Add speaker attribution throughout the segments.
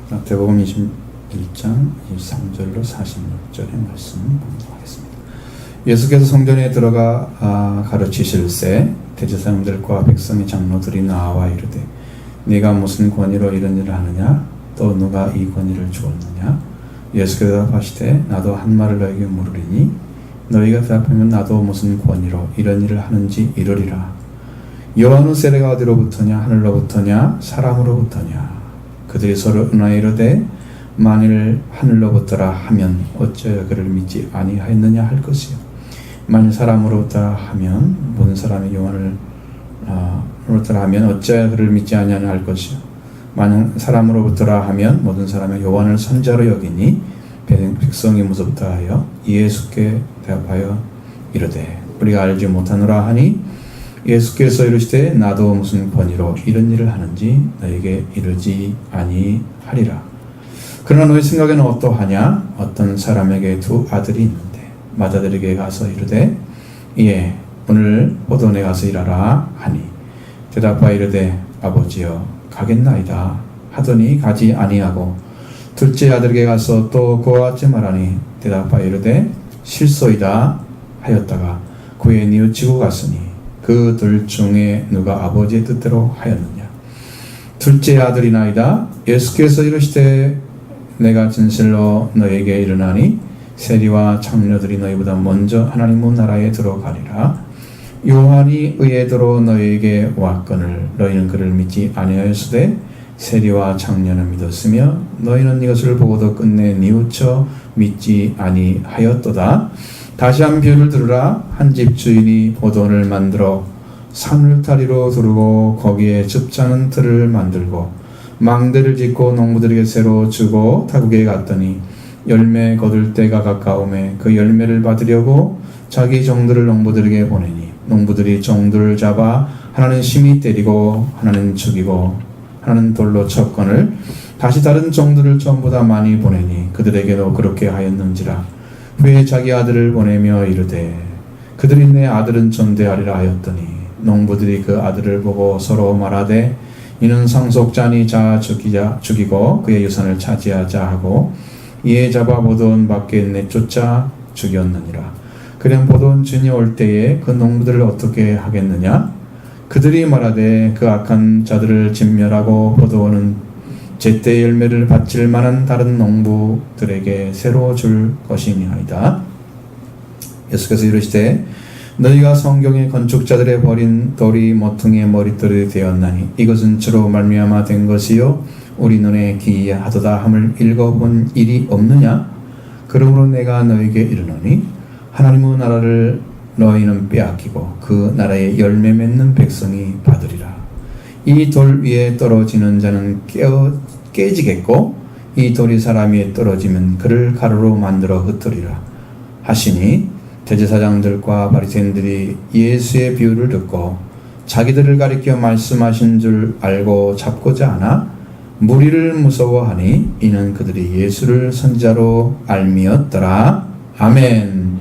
Speaker 1: 마태복음 21장 23절로 46절의 말씀 공부하겠습니다. 예수께서 성전에 들어가 가르치실새 대제사장들과 백성의 장로들이 나와 이르되 네가 무슨 권위로 이런 일을 하느냐? 또 누가 이 권위를 주었느냐? 예수께서 대답하시되 나도 한 말을 너에게 물으리니 너희가 대답하면 나도 무슨 권위로 이런 일을 하는지 이르리라. 여호와는 세례가 어디로부터냐? 하늘로부터냐? 사람으로부터냐? 그들이 서로 은하여 이르되 만일 하늘로부터라 하면 어찌하여 그를 믿지 아니하였느냐 할 것이요 만일 사람으로부터라 하면 모든 사람이 요한을 로부터라 하면 어찌하여 그를 믿지 아니하느냐 할 것이요 만일 사람으로부터라 하면 모든 사람이 요한을 선자로 여기니 백성이 무섭다 하여 예수께 대답하여 이르되 우리가 알지 못하노라 하니 예수께서 이르시되 나도 무슨 권위로 이런 일을 하는지 너에게 이르지 아니하리라. 그러나 너희 생각에는 어떠하냐? 어떤 사람에게 두 아들이 있는데 맏아들에게 가서 이르되 예 오늘 포도원에 가서 일하라 하니 대답하여 이르되 아버지여 가겠나이다 하더니 가지 아니하고 둘째 아들에게 가서 또 그와 같이 말하니 대답하여 이르되 실소이다 하였다가 그에 뉘우치고 갔으니 그 둘 중에 누가 아버지의 뜻대로 하였느냐? 둘째 아들이나이다. 예수께서 이르시되 내가 진실로 너에게 이르나니 세리와 장로들이 너희보다 먼저 하나님의 나라에 들어가리라. 요한이 의에도로 너희에게 왔거늘 너희는 그를 믿지 아니하였으되 세리와 장로는 믿었으며 너희는 이것을 보고도 끝내 뉘우쳐 믿지 아니하였도다. 다시 한 비유를 들으라. 한 집 주인이 포도원을 만들어 산울타리로 두르고 거기에 즙자는 틀을 만들고 망대를 짓고 농부들에게 새로 주고 타국에 갔더니 열매 거둘 때가 가까우매 그 열매를 받으려고 자기 종들을 농부들에게 보내니 농부들이 종들을 잡아 하나는 심히 때리고 하나는 죽이고 하나는 돌로 쳤거늘 다시 다른 종들을 전보다 많이 보내니 그들에게도 그렇게 하였는지라. 후에 자기 아들을 보내며 이르되 그들이 내 아들은 전대하리라 하였더니 농부들이 그 아들을 보고 서로 말하되 이는 상속자니 자 죽이고 그의 유산을 차지하자 하고 이에 잡아 포도원 밖에 내쫓아 죽였느니라. 그냥 포도원 주인이 올 때에 그 농부들을 어떻게 하겠느냐? 그들이 말하되 그 악한 자들을 진멸하고 포도원은 제때 열매를 바칠 만한 다른 농부들에게 새로 줄 것이니이다. 예수께서 이르시되 너희가 성경의 건축자들의 버린 돌이 모퉁이의 머릿돌이 되었나니 이것은 주로 말미암아 된 것이요 우리 눈에 기이하도다 함을 읽어본 일이 없느냐? 그러므로 내가 너희에게 이르노니 하나님의 나라를 너희는 빼앗기고 그 나라의 열매 맺는 백성이 받으리라. 이 돌 위에 떨어지는 자는 깨지겠고 이 돌이 사람 위에 떨어지면 그를 가루로 만들어 흩으리라 하시니 대제사장들과 바리새인들이 예수의 비유를 듣고 자기들을 가리켜 말씀하신 줄 알고 잡고자 하나 무리를 무서워하니 이는 그들이 예수를 선지자로 알미었더라. 아멘.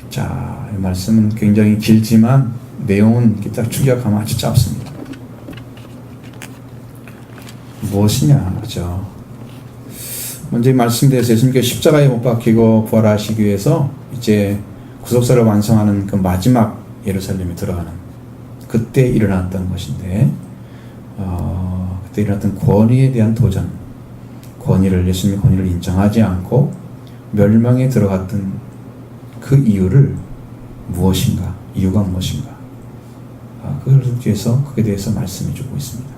Speaker 1: 자, 이 말씀은 굉장히 길지만 내용은 딱 추격하면 아주 짧습니다. 무엇이냐, 그죠? 먼저 이 말씀대에서 예수님께서 십자가에 못 박히고 부활하시기 위해서 이제 구속사를 완성하는 그 마지막 예루살렘에 들어가는 그때 일어났던 것인데, 그때 일어났던 권위에 대한 도전, 예수님의 권위를 인정하지 않고 멸망에 들어갔던 그 이유를 무엇인가, 이유가 무엇인가, 그에 대해서 말씀해주고 있습니다.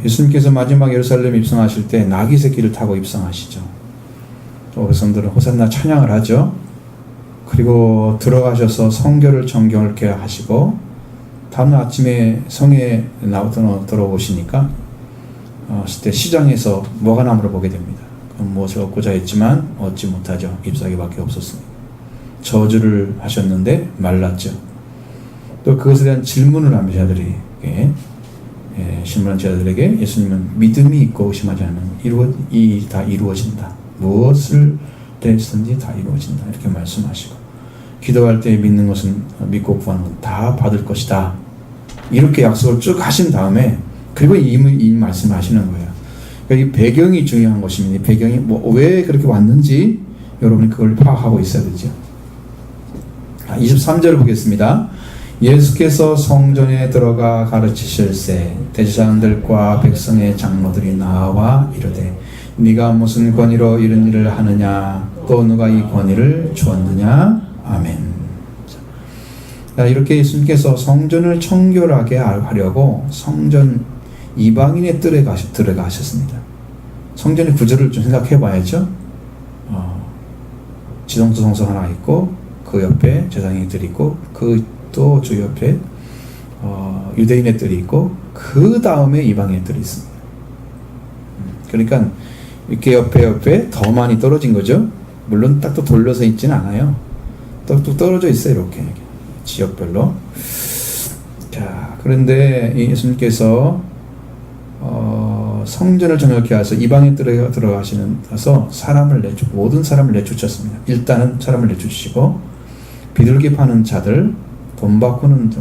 Speaker 1: 예수님께서 마지막 예루살렘 입성하실 때 나귀 새끼를 타고 입성하시죠. 또 백성들은 호산나 찬양을 하죠. 그리고 들어가셔서 성결을 정경을 이렇게 하시고 다음 아침에 성에 들어오시니까 그때 시장에서 뭐가 나무를 보게 됩니다. 무엇을 얻고자 했지만 얻지 못하죠. 잎사귀밖에 없었습니다. 저주를 하셨는데 말랐죠. 또 그것에 대한 질문을 하며 제자들에게 신문한 제자들에게 예수님은 믿음이 있고 의심하지 않으면 다 이루어진다. 무엇을 대했든지 다 이루어진다. 이렇게 말씀하시고 기도할 때 믿는 것은 믿고 구하는 건 다 받을 것이다. 이렇게 약속을 쭉 하신 다음에 그리고 이 말씀을 하시는 거예요. 이 배경이 중요한 것입니다. 이 배경이 왜 그렇게 왔는지 여러분이 그걸 파악하고 있어야 되죠. 23절을 보겠습니다. 예수께서 성전에 들어가 가르치실새 대제사장들과 백성의 장로들이 나와 이르되 네가 무슨 권위로 이런 일을 하느냐 또 누가 이 권위를 주었느냐. 아멘. 자, 이렇게 예수님께서 성전을 청결하게 하려고 성전 이방인의 뜰에 들어가셨습니다. 성전의 구조를 좀 생각해 봐야죠. 지성소 성소 하나 있고 그 옆에 제사장의 뜰이 있고 그 또 주 옆에 유대인의 뜰이 있고 그 다음에 이방인의 뜰이 있습니다. 그러니까 이렇게 옆에 더 많이 떨어진 거죠. 물론 딱 또 돌려서 있지는 않아요. 또 떨어져 있어요. 이렇게 지역별로. 자, 그런데 예수님께서 성전을 정확히 해서 이방인 뜰에 들어가서 모든 사람을 내쫓았습니다. 일단은 사람을 내쫓으시고 비둘기 파는 자들, 돈 받고는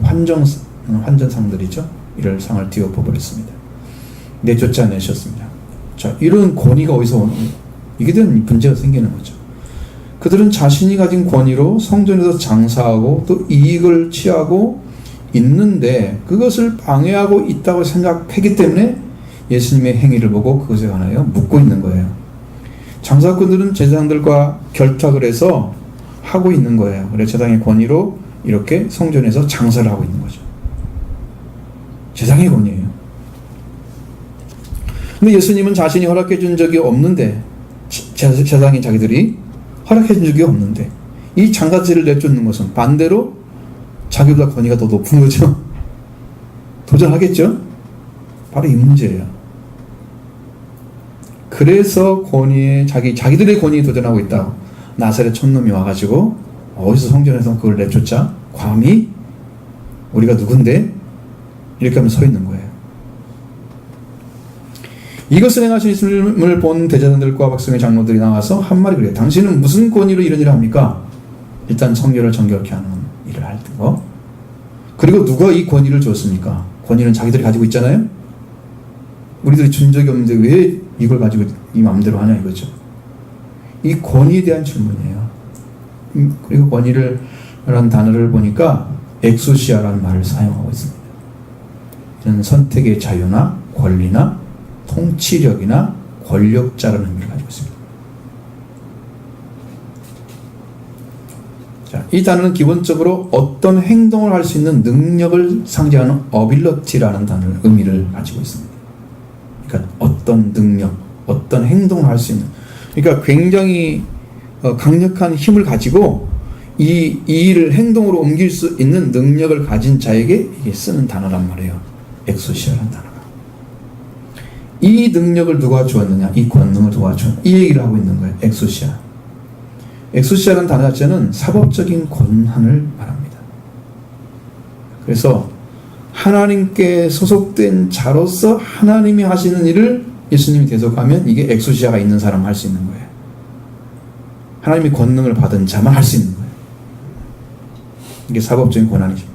Speaker 1: 환전상들이죠. 이를 상을 띄워 뽑아버렸습니다. 내쫓아내셨습니다. 자, 이런 권위가 어디서 오는 거예요? 이게 된 문제가 생기는 거죠. 그들은 자신이 가진 권위로 성전에서 장사하고 또 이익을 취하고 있는데 그것을 방해하고 있다고 생각하기 때문에 예수님의 행위를 보고 그것에 관하여 묻고 있는 거예요. 장사꾼들은 제사장들과 결탁을 해서 하고 있는 거예요. 그래서 제사장의 권위로 이렇게 성전에서 장사를 하고 있는 거죠. 제사장의 권위예요. 근데 예수님은 자신이 허락해 준 적이 없는데 제사장인 자기들이 허락해 준 적이 없는데 이 장사지를 내쫓는 것은 반대로 자기보다 권위가 더 높은 거죠. 도전하겠죠? 바로 이 문제예요. 그래서 자기들의 권위에 도전하고 있다. 나사렛 촌놈이 와가지고 어디서 성전에서 그걸 내쫓자? 감히? 우리가 누군데? 이렇게 하면 서 있는 거예요. 이것을 행하신 예수님을 본 대제사장들과 백성의 장로들이 나와서 한 말이 그래요. 당신은 무슨 권위로 이런 일을 합니까? 일단 성결을 정결케 하는 일을 할 거. 그리고 누가 이 권위를 줬습니까? 권위는 자기들이 가지고 있잖아요. 우리들이 준 적이 없는데 왜 이걸 가지고 이 마음대로 하냐 이거죠. 이 권위에 대한 질문이에요. 그리고 권위라는 단어를 보니까 엑소시아라는 말을 사용하고 있습니다. 저는 선택의 자유나 권리나 통치력이나 권력자라는 의미를 가지고 있습니다. 자, 이 단어는 기본적으로 어떤 행동을 할 수 있는 능력을 상징하는 어빌러티라는 단어를 의미를 가지고 있습니다. 그러니까 어떤 능력, 어떤 행동을 할 수 있는. 그러니까 굉장히 강력한 힘을 가지고 이 일을 행동으로 옮길 수 있는 능력을 가진 자에게 이게 쓰는 단어란 말이에요. 엑소시아라는 단어가. 이 능력을 누가 주었느냐? 이 권능을 누가 주었느냐? 이 얘기를 하고 있는 거예요. 엑소시아. 엑소시아라는 단어 자체는 사법적인 권한을 말합니다. 그래서 하나님께 소속된 자로서 하나님이 하시는 일을 예수님이 계속하면 이게 엑소시아가 있는 사람 할 수 있는 거예요. 하나님이 권능을 받은 자만 할 수 있는 거예요. 이게 사법적인 권한이죠.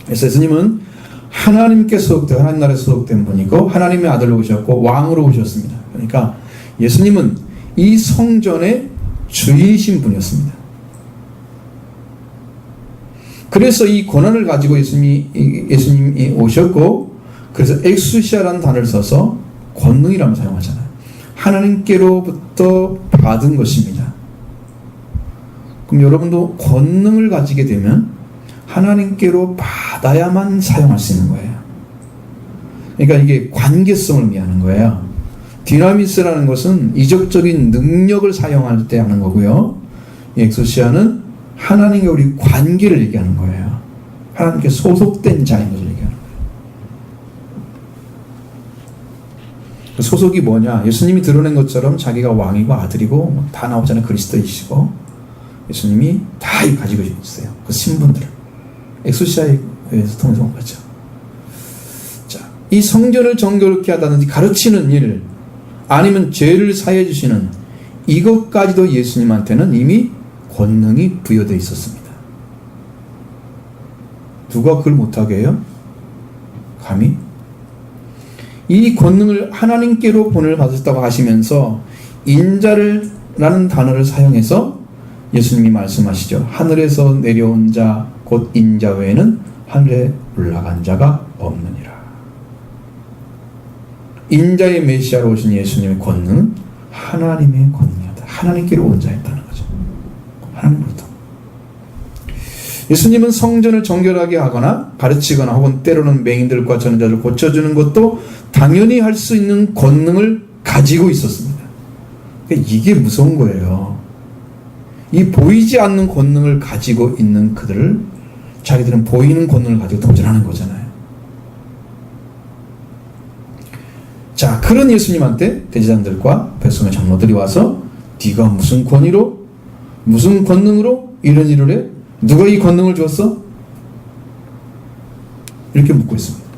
Speaker 1: 그래서 예수님은 하나님께 소속된, 하나님 나라에 소속된 분이고 하나님의 아들로 오셨고 왕으로 오셨습니다. 그러니까 예수님은 이 성전의 주이신 분이었습니다. 그래서 이 권한을 가지고 예수님이 오셨고, 그래서 엑수시아라는 단어를 써서 권능이라고 사용하잖아요. 하나님께로부터 받은 것입니다. 그럼 여러분도 권능을 가지게 되면 하나님께로 받아야만 사용할 수 있는 거예요. 그러니까 이게 관계성을 의미하는 거예요. 디나미스라는 것은 이적적인 능력을 사용할 때 하는 거고요. 이 엑소시아는 하나님과 우리 관계를 얘기하는 거예요. 하나님께 소속된 자인 것을 얘기하는 거예요. 소속이 뭐냐? 예수님이 드러낸 것처럼 자기가 왕이고 아들이고 다 나오잖아요. 그리스도이시고 예수님이 다 가지고 있어요. 그 신분들을 엑소시아에 의해서 통해서 온 거죠. 자, 이 성전을 정결케 하다든지 가르치는 일, 아니면 죄를 사해 주시는 이것까지도 예수님한테는 이미 권능이 부여되어 있었습니다. 누가 그걸 못하게 해요? 감히? 이 권능을 하나님께로 본을 받으셨다고 하시면서 인자라는 단어를 사용해서 예수님이 말씀하시죠. 하늘에서 내려온 자 곧 인자 외에는 하늘에 올라간 자가 없느니라. 인자의 메시아로 오신 예수님의 권능은 하나님의 권능이었다. 하나님께로 온 자였다는 거죠. 하나님부터. 예수님은 성전을 정결하게 하거나 가르치거나 혹은 때로는 맹인들과 전자를 고쳐주는 것도 당연히 할 수 있는 권능을 가지고 있었습니다. 이게 무서운 거예요. 이 보이지 않는 권능을 가지고 있는 그들을 자기들은 보이는 권능을 가지고 도전하는 거잖아요. 자, 그런 예수님한테 대제사장들과 백성의 장로들이 와서 네가 무슨 권위로 무슨 권능으로 이런 일을 해? 누가 이 권능을 줬어? 이렇게 묻고 있습니다.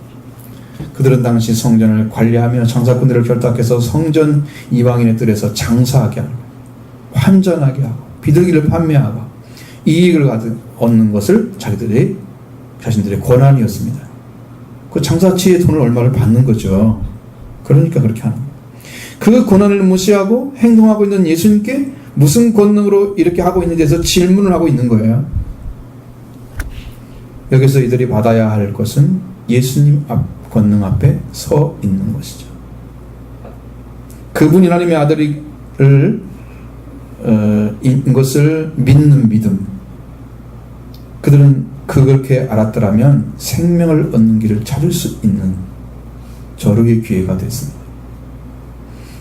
Speaker 1: 그들은 당시 성전을 관리하며 장사꾼들을 결탁해서 성전 이방인의 뜰에서 장사하게 하고 환전하게 하고 비둘기를 판매하고 이익을 얻는 것을 자신들의 권한이었습니다. 그 장사치의 돈을 얼마를 받는 거죠. 그러니까 그렇게 하는 거예요. 그 권한을 무시하고 행동하고 있는 예수님께 무슨 권능으로 이렇게 하고 있는지 해서 질문을 하고 있는 거예요. 여기서 이들이 받아야 할 것은 예수님 권능 앞에 서 있는 것이죠. 그분이 하나님의 아들인 것을 믿는 믿음. 그들은 그렇게 알았더라면 생명을 얻는 길을 찾을 수 있는 절호의 기회가 됐습니다.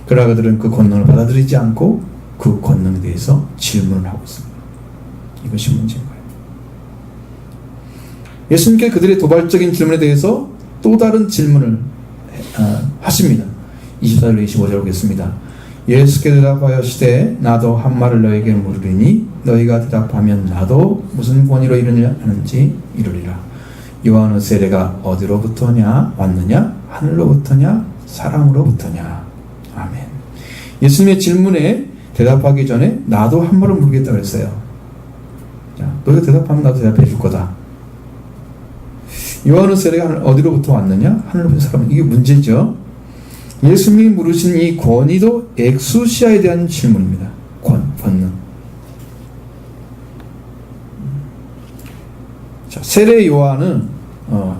Speaker 1: 그러나 그들은 그 권능을 받아들이지 않고 그 권능에 대해서 질문을 하고 있습니다. 이것이 문제인 거예요. 예수님께 그들의 도발적인 질문에 대해서 또 다른 질문을 하십니다. 24절 25절 보겠습니다. 예수께 대답하시되 나도 한 말을 너에게 물으리니 너희가 대답하면 나도 무슨 권위로 이런 일을 하는지 이르리라. 요한의 세례가 어디로부터냐 왔느냐 하늘로부터냐 사람으로부터냐. 아멘. 예수님의 질문에 대답하기 전에 나도 한 말을 물겠다고 했어요. 자, 너희가 대답하면 나도 대답해 줄 거다. 요한의 세례가 어디로부터 왔느냐 하늘로부터 사람. 이게 문제죠. 예수님이 물으신 이 권위도 엑수시아에 대한 질문입니다. 권능. 자, 세례 요한은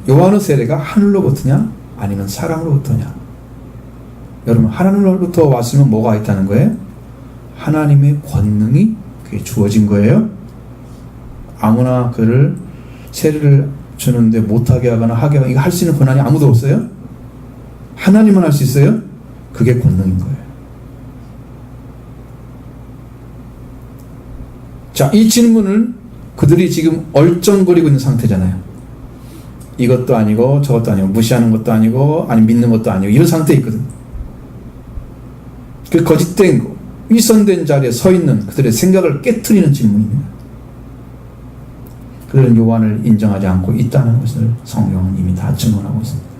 Speaker 1: 요한의 세례가 하늘로부터냐 아니면 사람으로부터냐. 여러분 하늘로부터 왔으면 뭐가 있다는 거예요? 하나님의 권능이 그게 주어진 거예요. 아무나 그를 세례를 주는데 못하게 하거나 하게 하거나 이거 할 수 있는 권한이 아무도 없어요. 하나님은 할 수 있어요. 그게 권능인 거예요. 자, 이 질문을 그들이 지금 얼쩡거리고 있는 상태잖아요. 이것도 아니고 저것도 아니고 무시하는 것도 아니고 아니 믿는 것도 아니고 이런 상태에 있거든. 그 거짓된 거, 위선된 자리에 서 있는 그들의 생각을 깨트리는 질문입니다. 그들은 요한을 인정하지 않고 있다는 것을 성경은 이미 다 증언하고 있습니다.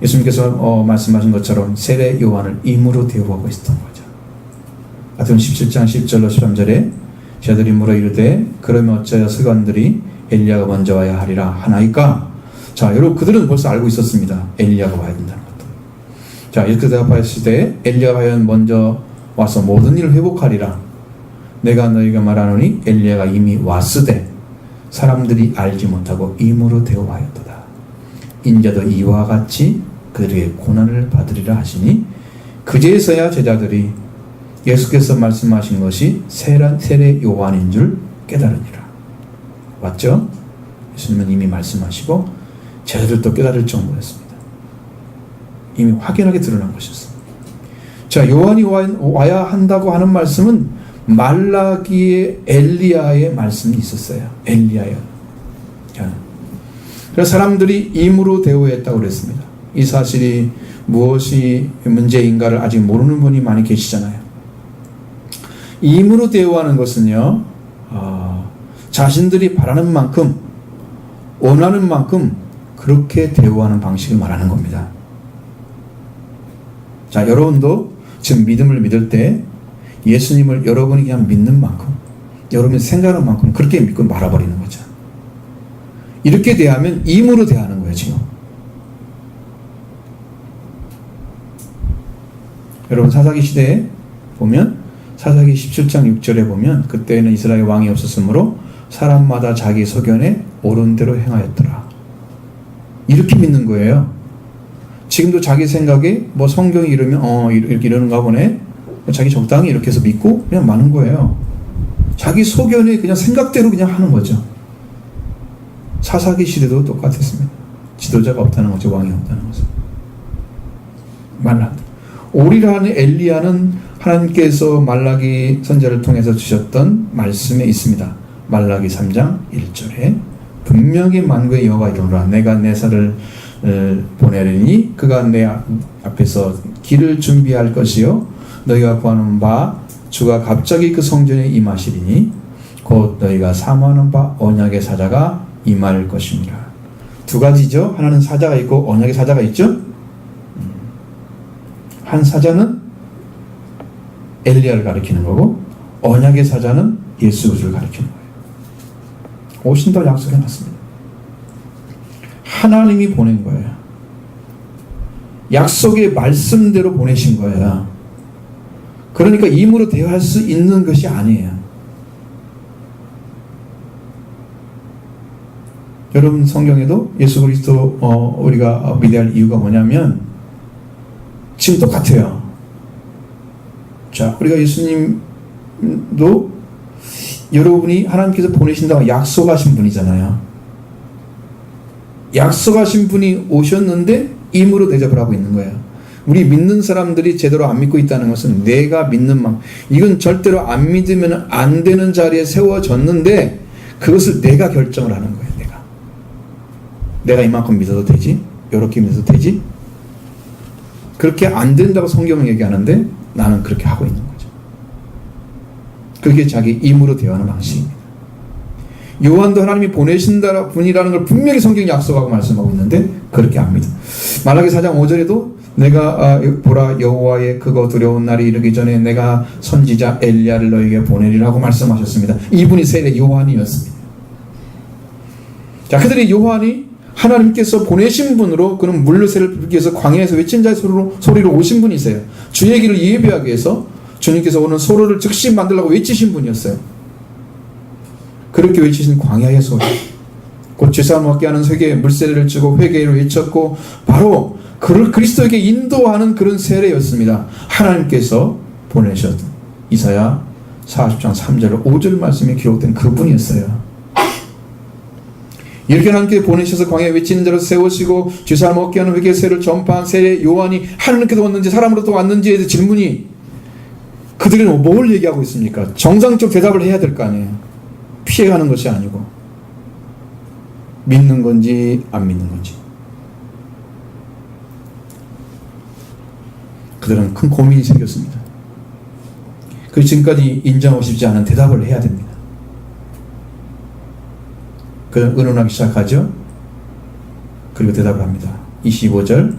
Speaker 1: 예수님께서 말씀하신 것처럼 세례 요한을 임으로 대우하고 있었던 거죠. 마태복음 17장 10절로 13절에 저들이 물어 이르되 그러면 어찌하여 서기관들이 엘리야가 먼저 와야 하리라 하나이까. 자, 여러분 그들은 벌써 알고 있었습니다. 엘리야가 와야 된다는 것도. 자, 이렇게 대답하였을 때 엘리야가 과연 먼저 와서 모든 일을 회복하리라. 내가 너희가 말하노니 엘리야가 이미 왔으되 사람들이 알지 못하고 임으로 대우하였도다. 인자도 이와 같이 그들에게 고난을 받으리라 하시니 그제서야 제자들이 예수께서 말씀하신 것이 세례 요한인 줄 깨달으니라. 맞죠? 예수님은 이미 말씀하시고 제자들도 깨달을 정도였습니다. 이미 확연하게 드러난 것이었습니다. 자, 요한이 와야 한다고 하는 말씀은 말라기의 엘리야의 말씀이 있었어요. 엘리야요. 그래서 사람들이 임으로 대우했다고 그랬습니다. 이 사실이 무엇이 문제인가를 아직 모르는 분이 많이 계시잖아요. 임으로 대우하는 것은요, 자신들이 바라는 만큼, 원하는 만큼 그렇게 대우하는 방식을 말하는 겁니다. 자, 여러분도 지금 믿음을 믿을 때 예수님을 여러분이 그냥 믿는 만큼, 여러분이 생각하는 만큼 그렇게 믿고 말아버리는 거죠. 이렇게 대하면 임으로 대하는 거예요, 지금. 여러분 사사기 시대에 보면 사사기 17장 6절에 보면 그때에는 이스라엘 왕이 없었으므로 사람마다 자기 소견에 옳은 대로 행하였더라. 이렇게 믿는 거예요. 지금도 자기 생각에 뭐 성경이 이러면 이렇게 이러는가 보네. 자기 적당히 이렇게 해서 믿고 그냥 마는 거예요. 자기 소견에 그냥 생각대로 그냥 하는 거죠. 사사기 시대도 똑같았습니다. 지도자가 없다는 거죠. 왕이 없다는 거죠. 말라. 오리라는 엘리야는 하나님께서 말라기 선지자를 통해서 주셨던 말씀에 있습니다. 말라기 3장 1절에 분명히 만군의 여호와 이르노라 내가 내 사를 보내리니 그가 내 앞에서 길을 준비할 것이요 너희가 구하는 바 주가 갑자기 그 성전에 임하시리니 곧 너희가 사모하는 바 언약의 사자가 임할 것입니다. 두 가지죠. 하나는 사자가 있고 언약의 사자가 있죠. 한 사자는 엘리야를 가리키는 거고 언약의 사자는 예수 그리스도를 가리키는 거예요. 오신다고 약속해놨습니다. 하나님이 보낸 거예요. 약속의 말씀대로 보내신 거예요. 그러니까 임으로 대화할 수 있는 것이 아니에요. 여러분 성경에도 예수 그리스도 우리가 믿어야 할 이유가 뭐냐면 지금 똑같아요. 자, 우리가 예수님도 여러분이 하나님께서 보내신다고 약속하신 분이잖아요. 약속하신 분이 오셨는데 임으로 대접을 하고 있는 거예요. 우리 믿는 사람들이 제대로 안 믿고 있다는 것은 내가 믿는 만큼 이건 절대로 안 믿으면 안 되는 자리에 세워졌는데 그것을 내가 결정을 하는 거예요. 내가 이만큼 믿어도 되지? 이렇게 믿어도 되지? 그렇게 안 된다고 성경은 얘기하는데 나는 그렇게 하고 있는 거죠. 그게 자기 임으로 대하는 방식입니다. 요한도 하나님이 보내신 분이라는 걸 분명히 성경이 약속하고 말씀하고 있는데 그렇게 안 믿어. 말라기 4장 5절에도 내가 보라 여호와의 크고 두려운 날이 이르기 전에 내가 선지자 엘리야를 너에게 보내리라고 말씀하셨습니다. 이분이 세례 요한이었습니다. 자, 그들이 요한이 하나님께서 보내신 분으로 그는 물류세를 빌기 위해서 광야에서 외친 자의 소리로 오신 분이세요. 주의 길을 예비하기 위해서 주님께서 오는 소로를 즉시 만들려고 외치신 분이었어요. 그렇게 외치신 광야의 소리, 곧 죄사함 얻게 하는 세계에 물세례를 주고 회개를 외쳤고 바로 그를 그리스도에게 인도하는 그런 세례였습니다. 하나님께서 보내셨던 이사야 40장 3절 5절 말씀이 기록된 그분이었어요. 이렇게 하나님께서 보내셔서 광야에 외치는 자로 세우시고 죄사함 얻게 하는 회개 세례를 전파한 세례 요한이 하나님께서 왔는지 사람으로부터 왔는지에 대해 질문이 그들은 뭘 얘기하고 있습니까? 정상적 대답을 해야 될 거 아니에요. 피해가는 것이 아니고 믿는 건지 안 믿는 건지. 그들은 큰 고민이 생겼습니다. 그 지금까지 인정하고 싶지 않은 대답을 해야 됩니다. 그는 의논하기 시작하죠. 그리고 대답을 합니다. 25절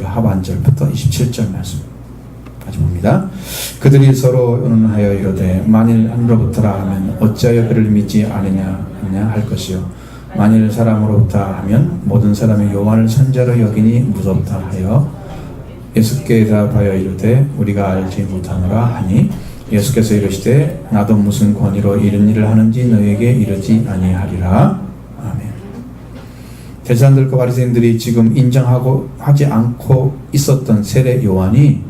Speaker 1: 하반절부터 27절 말씀까지 봅니다. 그들이 서로 의논하여 이르되 만일 하늘로부터라 하면 어찌하여 그를 믿지 않으냐 할 것이요 만일 사람으로부터 하면 모든 사람이 요한을 선자로 여기니 무섭다 하여 예수께 대답하여 이르되 우리가 알지 못하노라 하니 예수께서 이르시되 나도 무슨 권위로 이런 일을 하는지 너에게 이르지 아니하리라. 아멘. 대제사장들과 바리새인들이 지금 인정하고 하지 않고 있었던 세례 요한이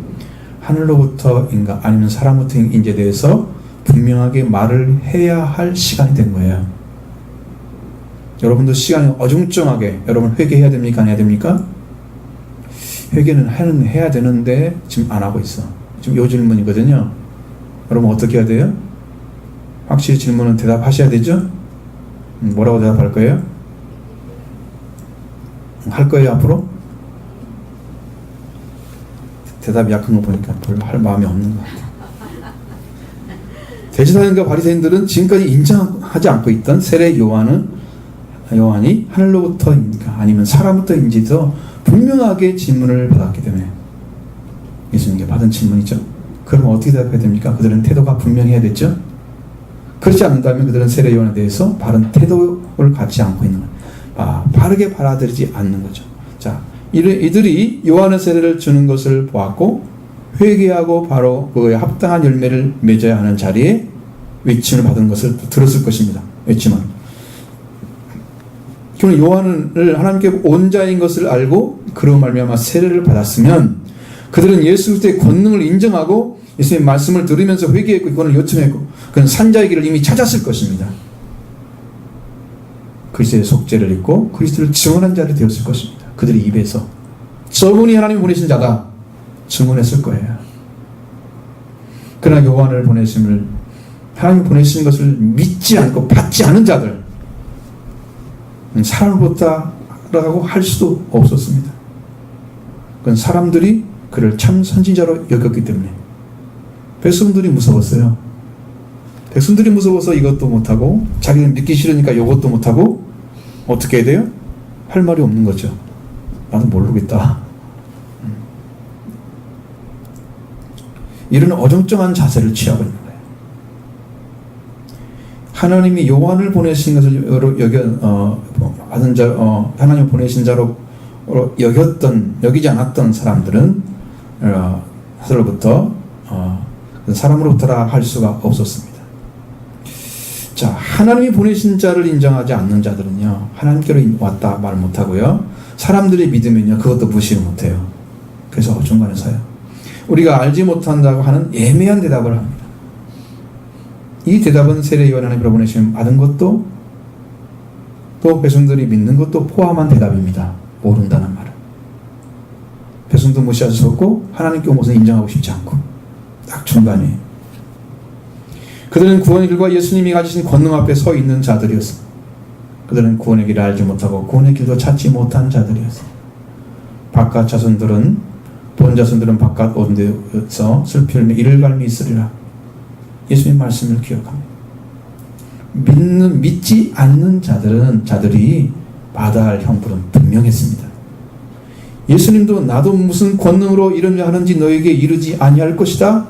Speaker 1: 하늘로부터인가 아니면 사람부터인지에 대해서 분명하게 말을 해야 할 시간이 된 거예요. 여러분도 시간이 어중쩡하게 여러분 회개해야 됩니까? 안 해야 됩니까? 회개는 해야 되는데 지금 안 하고 있어. 지금 요 질문이거든요. 여러분 어떻게 해야 돼요? 확실히 질문은 대답하셔야 되죠? 뭐라고 대답할 거예요? 할 거예요 앞으로? 대답이 약한 거 보니까 별로 할 마음이 없는 것 같아요. 대제사장과 바리새인들은 지금까지 인정하지 않고 있던 세례 요한이 하늘로부터인가 아니면 사람부터인지도 분명하게 질문을 받았기 때문에 예수님께 받은 질문이죠. 그럼 어떻게 대답해야 됩니까? 그들은 태도가 분명해야 됐죠? 그렇지 않는다면 그들은 세례 요한에 대해서 바른 태도를 갖지 않고 있는 거예요. 바르게 받아들이지 않는 거죠. 자, 이들이 요한의 세례를 주는 것을 보았고 회개하고 바로 그에 합당한 열매를 맺어야 하는 자리에 외침을 받은 것을 들었을 것입니다. 외침을. 그럼 요한을 하나님께 온 자인 것을 알고 그로 말미암아 세례를 받았으면 그들은 예수 그리스도의 권능을 인정하고 예수님의 말씀을 들으면서 회개했고 이권을 요청했고 그는 산자의 길을 이미 찾았을 것입니다. 그리스도의 속죄를 입고 그리스도를 증언한 자들이 되었을 것입니다. 그들의 입에서 저분이 하나님 보내신 자다 증언했을 거예요. 그러나 요한을 보내심을 하나님 보내신 것을 믿지 않고 받지 않은 자들 사람을 보다라고 할 수도 없었습니다. 그건 사람들이 그를 참 선지자로 여겼기 때문에 백성들이 무서웠어요. 백성들이 무서워서 이것도 못하고 자기는 믿기 싫으니까 이것도 못하고 어떻게 해야 돼요? 할 말이 없는 거죠. 나도 모르겠다. 이런 어정쩡한 자세를 취하고 있는 거예요. 하나님이 요한을 보내신 것을 받은 자, 하나님 보내신 자로 여기지 않았던 사람들은 사로부터 사람으로부터라 할 수가 없었습니다. 자, 하나님이 보내신 자를 인정하지 않는 자들은요, 하나님께로 왔다 말 못하고요, 사람들이 믿으면요, 그것도 무시를 못해요. 그래서 어중간에 서요. 우리가 알지 못한다고 하는 애매한 대답을 합니다. 이 대답은 세례 요한 하나님으로 보내심 받은 것도 또 백성들이 믿는 것도 포함한 대답입니다. 모른다는 말은. 백성도 무시할 수 없고 하나님께 온 것은 인정하고 싶지 않고 딱 중간이에요. 그들은 구원의 길과 예수님이 가지신 권능 앞에 서 있는 자들이었습니다. 그들은 구원의 길을 알지 못하고 구원의 길도 찾지 못한 자들이었습니다. 바깥 자손들은 본 자손들은 바깥 온 데서 슬피 흘며 이를 갈미 있으리라. 예수님의 말씀을 기억합니다. 믿지 않는 자들이 받아야 할 형벌은 분명했습니다. 예수님도 나도 무슨 권능으로 이러려 하는지 너에게 이르지 아니할 것이다.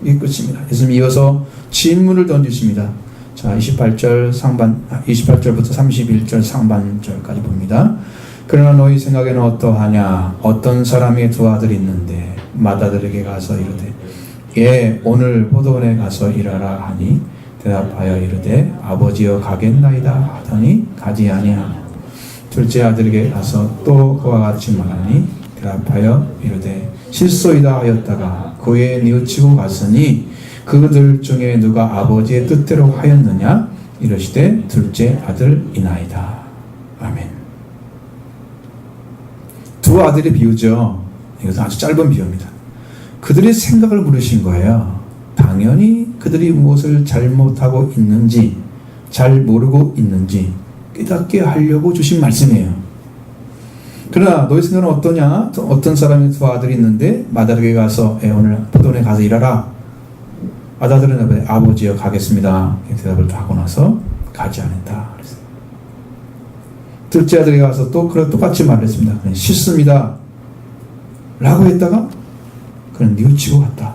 Speaker 1: 이게 끝입니다. 예수님이 이어서 질문을 던지십니다. 자, 28절부터 31절 상반절까지 봅니다. 그러나 너희 생각에는 어떠하냐? 어떤 사람의 두 아들이 있는데 맏아들에게 가서 이르되 예, 오늘 포도원에 가서 일하라 하니 대답하여 이르되 아버지여 가겠나이다 하더니 가지 아니하며 둘째 아들에게 가서 또 그와 같이 말하니 대답하여 이르되 실소이다 하였다가 그에 뉘우치고 갔으니 그들 중에 누가 아버지의 뜻대로 하였느냐? 이르시되 둘째 아들이나이다. 아멘. 두 아들의 비유죠. 이것은 아주 짧은 비유입니다. 그들의 생각을 물으신 거예요. 당연히 그들이 무엇을 잘못하고 있는지 잘 모르고 있는지 깨닫게 하려고 주신 말씀이에요. 그러나 너희 생각은 어떠냐? 어떤 사람의 두 아들이 있는데 맏아들에게 가서 오늘 포도원에 가서 일하라. 맏아들은 아버지여 가겠습니다. 대답을 하고 나서 가지 않았다. 둘째 아들에게 가서 또 똑같이 말했습니다. 그는 싫습니다. 라고 했다가 그는 뉘우치고 갔다.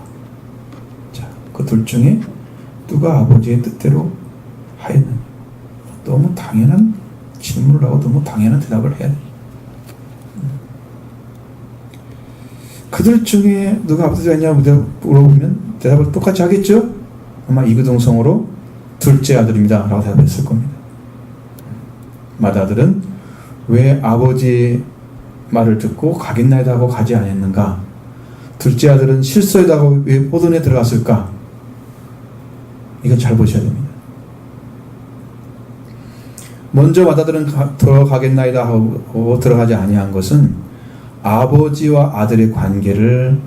Speaker 1: 자, 그 둘 중에 누가 아버지의 뜻대로 하였느냐. 너무 당연한 질문을 하고 너무 당연한 대답을 해야 돼. 그들 중에 누가 아버지가 있냐고 물어보면 대답을 똑같이 하겠죠? 아마 이구동성으로 둘째 아들입니다. 라고 대답했을 겁니다. 맏아들은 왜 아버지의 말을 듣고 가겠나이다 하고 가지 않았는가? 둘째 아들은 실소이다 하고 왜 포도원에 들어갔을까? 이건 잘 보셔야 됩니다. 먼저 맏아들은 들어가겠나이다 하고 들어가지 아니한 것은 아버지와 아들의 관계를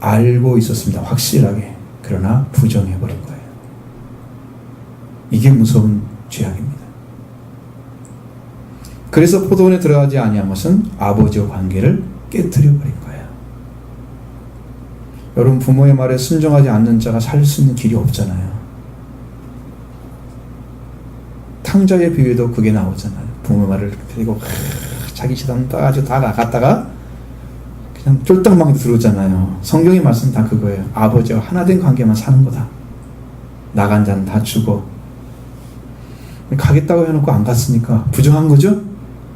Speaker 1: 알고 있었습니다. 확실하게. 그러나 부정해버린 거예요. 이게 무서운 죄악입니다. 그래서 포도원에 들어가지 아니한 것은 아버지와 관계를 깨뜨려버린 거예요. 여러분, 부모의 말에 순종하지 않는 자가 살 수 있는 길이 없잖아요. 탕자의 비유에도 그게 나오잖아요. 부모 말을 데리고 자기 시간 따가지고 다 나갔다가 그냥 쫄딱망 들어오잖아요. 성경의 말씀 다 그거예요. 아버지와 하나된 관계만 사는 거다. 나간 자는 다 죽어. 가겠다고 해놓고 안 갔으니까 부정한 거죠?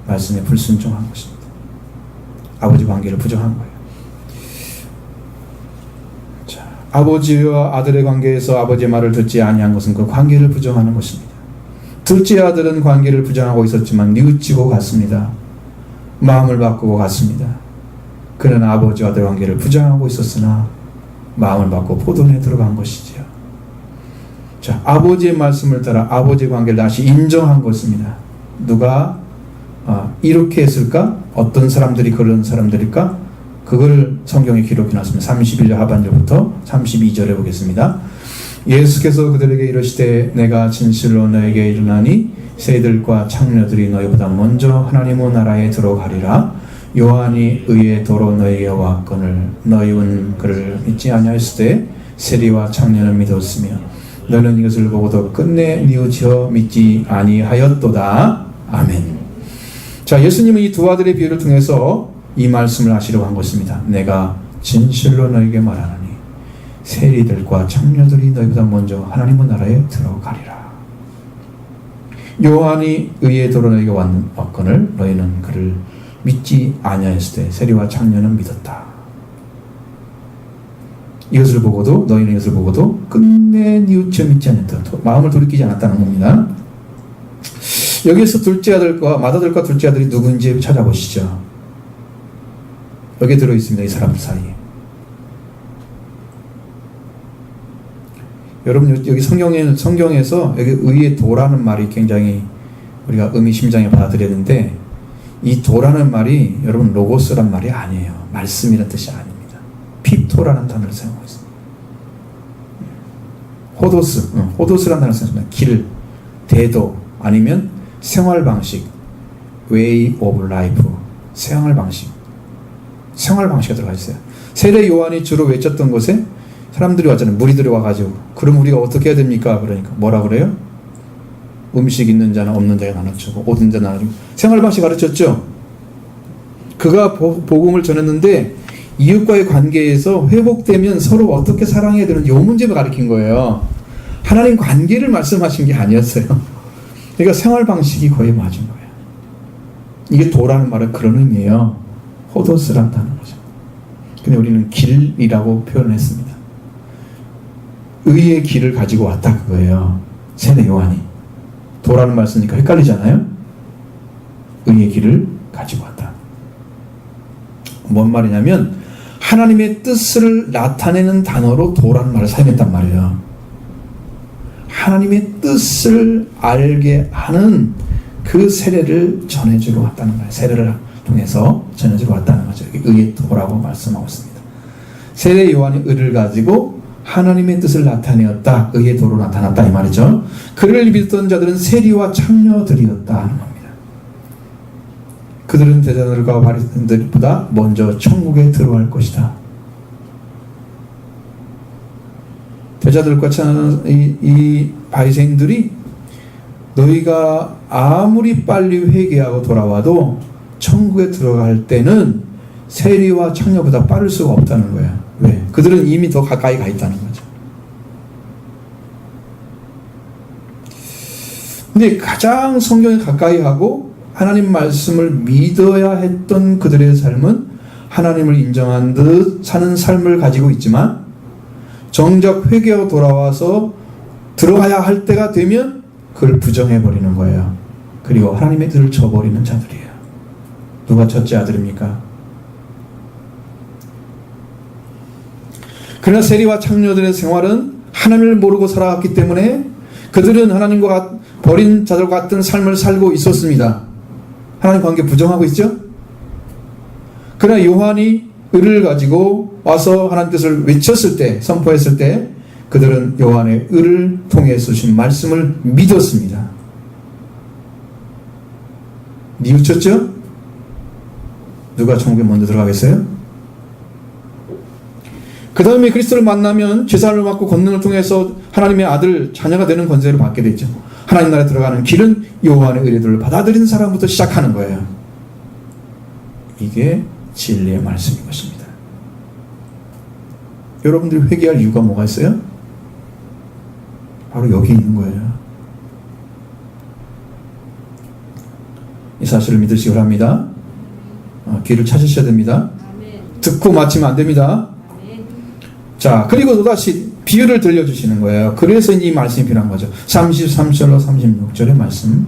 Speaker 1: 말씀에 불순종한 것입니다. 아버지 관계를 부정한 거예요. 자, 아버지와 아들의 관계에서 아버지의 말을 듣지 아니한 것은 그 관계를 부정하는 것입니다. 둘째 아들은 관계를 부정하고 있었지만 뉘우치고 갔습니다. 마음을 바꾸고 갔습니다. 그는 아버지와 아들의 관계를 부정하고 있었으나 마음을 바꾸고 포도원에 들어간 것이지요. 자, 아버지의 말씀을 따라 아버지의 관계를 다시 인정한 것입니다. 누가 이렇게 했을까? 어떤 사람들이 그런 사람들일까? 그걸 성경에 기록해 놨습니다. 31절 하반절부터 32절에 보겠습니다. 예수께서 그들에게 이르시되 내가 진실로 너에게 이르나니 새들과 창녀들이 너희보다 먼저 하나님의 나라에 들어가리라. 요한이 의의 도로 너희에게 왔거늘 너희는 그를 믿지 아니하였을 때 세리와 창녀는 믿었으며 너는 이것을 보고도 끝내 뉘우쳐 믿지 아니하였도다. 아멘. 자, 예수님은 이 두 아들의 비유를 통해서 이 말씀을 하시려고 한 것입니다. 내가 진실로 너에게 말하노니 세리들과 창녀들이 너희보다 먼저 하나님의 나라에 들어가리라. 요한이 의의 도로 너희에게 왔거늘 너희는 그를 믿지 아니하였을 때 세리와 창녀는 믿었다. 이것을 보고도 너희는 이것을 보고도 끝내 뉘우쳐 믿지 않았다. 마음을 돌이키지 않았다는 겁니다. 여기에서 둘째 아들과 맏아들과 둘째 아들이 누구인지 찾아보시죠. 여기에 들어있습니다. 이 사람들 사이에. 여러분 여기 성경에서 여기 의의 도라는 말이 굉장히 우리가 의미심장에 받아들였는데 이 도라는 말이 여러분 로고스란 말이 아니에요. 말씀이라는 뜻이 아닙니다. 피토라는 단어를 사용하고 있습니다. 호도스라는 단어를 사용합니다. 길, 대도 아니면 생활 방식, way of life, 생활 방식이 들어가 있어요. 세례 요한이 주로 외쳤던 곳에 사람들이 왔잖아요. 무리들이 와가지고 그럼 우리가 어떻게 해야 됩니까? 그러니까 뭐라 그래요? 음식 있는 자나 없는 자에 나눠주고 옷 있는 자 나눠주고 생활 방식 가르쳤죠. 그가 복음을 전했는데 이웃과의 관계에서 회복되면 서로 어떻게 사랑해야 되는지 이 문제를 가르친 거예요. 하나님 관계를 말씀하신 게 아니었어요. 그러니까 생활 방식이 거의 맞은 거예요. 이게 도라는 말은 그런 의미예요. 호도스란 단어죠. 근데 우리는 길이라고 표현했습니다. 의의 길을 가지고 왔다 그거예요. 세례 요한이. 도라는 말 쓰니까 헷갈리잖아요. 의의 길을 가지고 왔다. 뭔 말이냐면 하나님의 뜻을 나타내는 단어로 도라는 말을 사용했단 말이에요. 하나님의 뜻을 알게 하는 그 세례를 전해주러 왔다는 거예요. 세례를 통해서 전해주러 왔다는 거죠. 의의 도라고 말씀하고 있습니다. 세례 요한이 의를 가지고 하나님의 뜻을 나타내었다. 의의 도로 나타났다 이 말이죠. 그를 믿던 자들은 세리와 창녀들이었다 하는 겁니다. 그들은 대자들과 바리새인들보다 먼저 천국에 들어갈 것이다. 대자들과 이 바리새인들이 너희가 아무리 빨리 회개하고 돌아와도 천국에 들어갈 때는 세리와 창녀보다 빠를 수가 없다는 거예요. 왜? 그들은 이미 더 가까이 가 있다는 거죠. 근데 가장 성경에 가까이 하고 하나님 말씀을 믿어야 했던 그들의 삶은 하나님을 인정한 듯 사는 삶을 가지고 있지만 정작 회개하고 돌아와서 들어가야 할 때가 되면 그걸 부정해버리는 거예요. 그리고 하나님의 뜻을 저버리는 자들이에요. 누가 첫째 아들입니까? 그러나 세리와 창녀들의 생활은 하나님을 모르고 살아왔기 때문에 그들은 하나님과 버린 자들과 같은 삶을 살고 있었습니다. 하나님 관계 부정하고 있죠? 그러나 요한이 의를 가지고 와서 하나님 뜻을 외쳤을 때, 선포했을 때 그들은 요한의 의를 통해 주신 말씀을 믿었습니다. 뉘우쳤죠? 누가 천국에 먼저 들어가겠어요? 그 다음에 그리스도를 만나면 죄사함을 받고 권능을 통해서 하나님의 아들, 자녀가 되는 권세를 받게 되죠. 하나님 나라에 들어가는 길은 요한의 의를 받아들이는 사람부터 시작하는 거예요. 이게 진리의 말씀인 것입니다. 여러분들이 회개할 이유가 뭐가 있어요? 바로 여기 있는 거예요. 이 사실을 믿으시기 바랍니다. 귀를 찾으셔야 됩니다. 듣고 마치면 안 됩니다. 자, 그리고 또다시 비유를 들려주시는 거예요. 그래서 이 말씀이 필요한 거죠. 33절로 36절의 말씀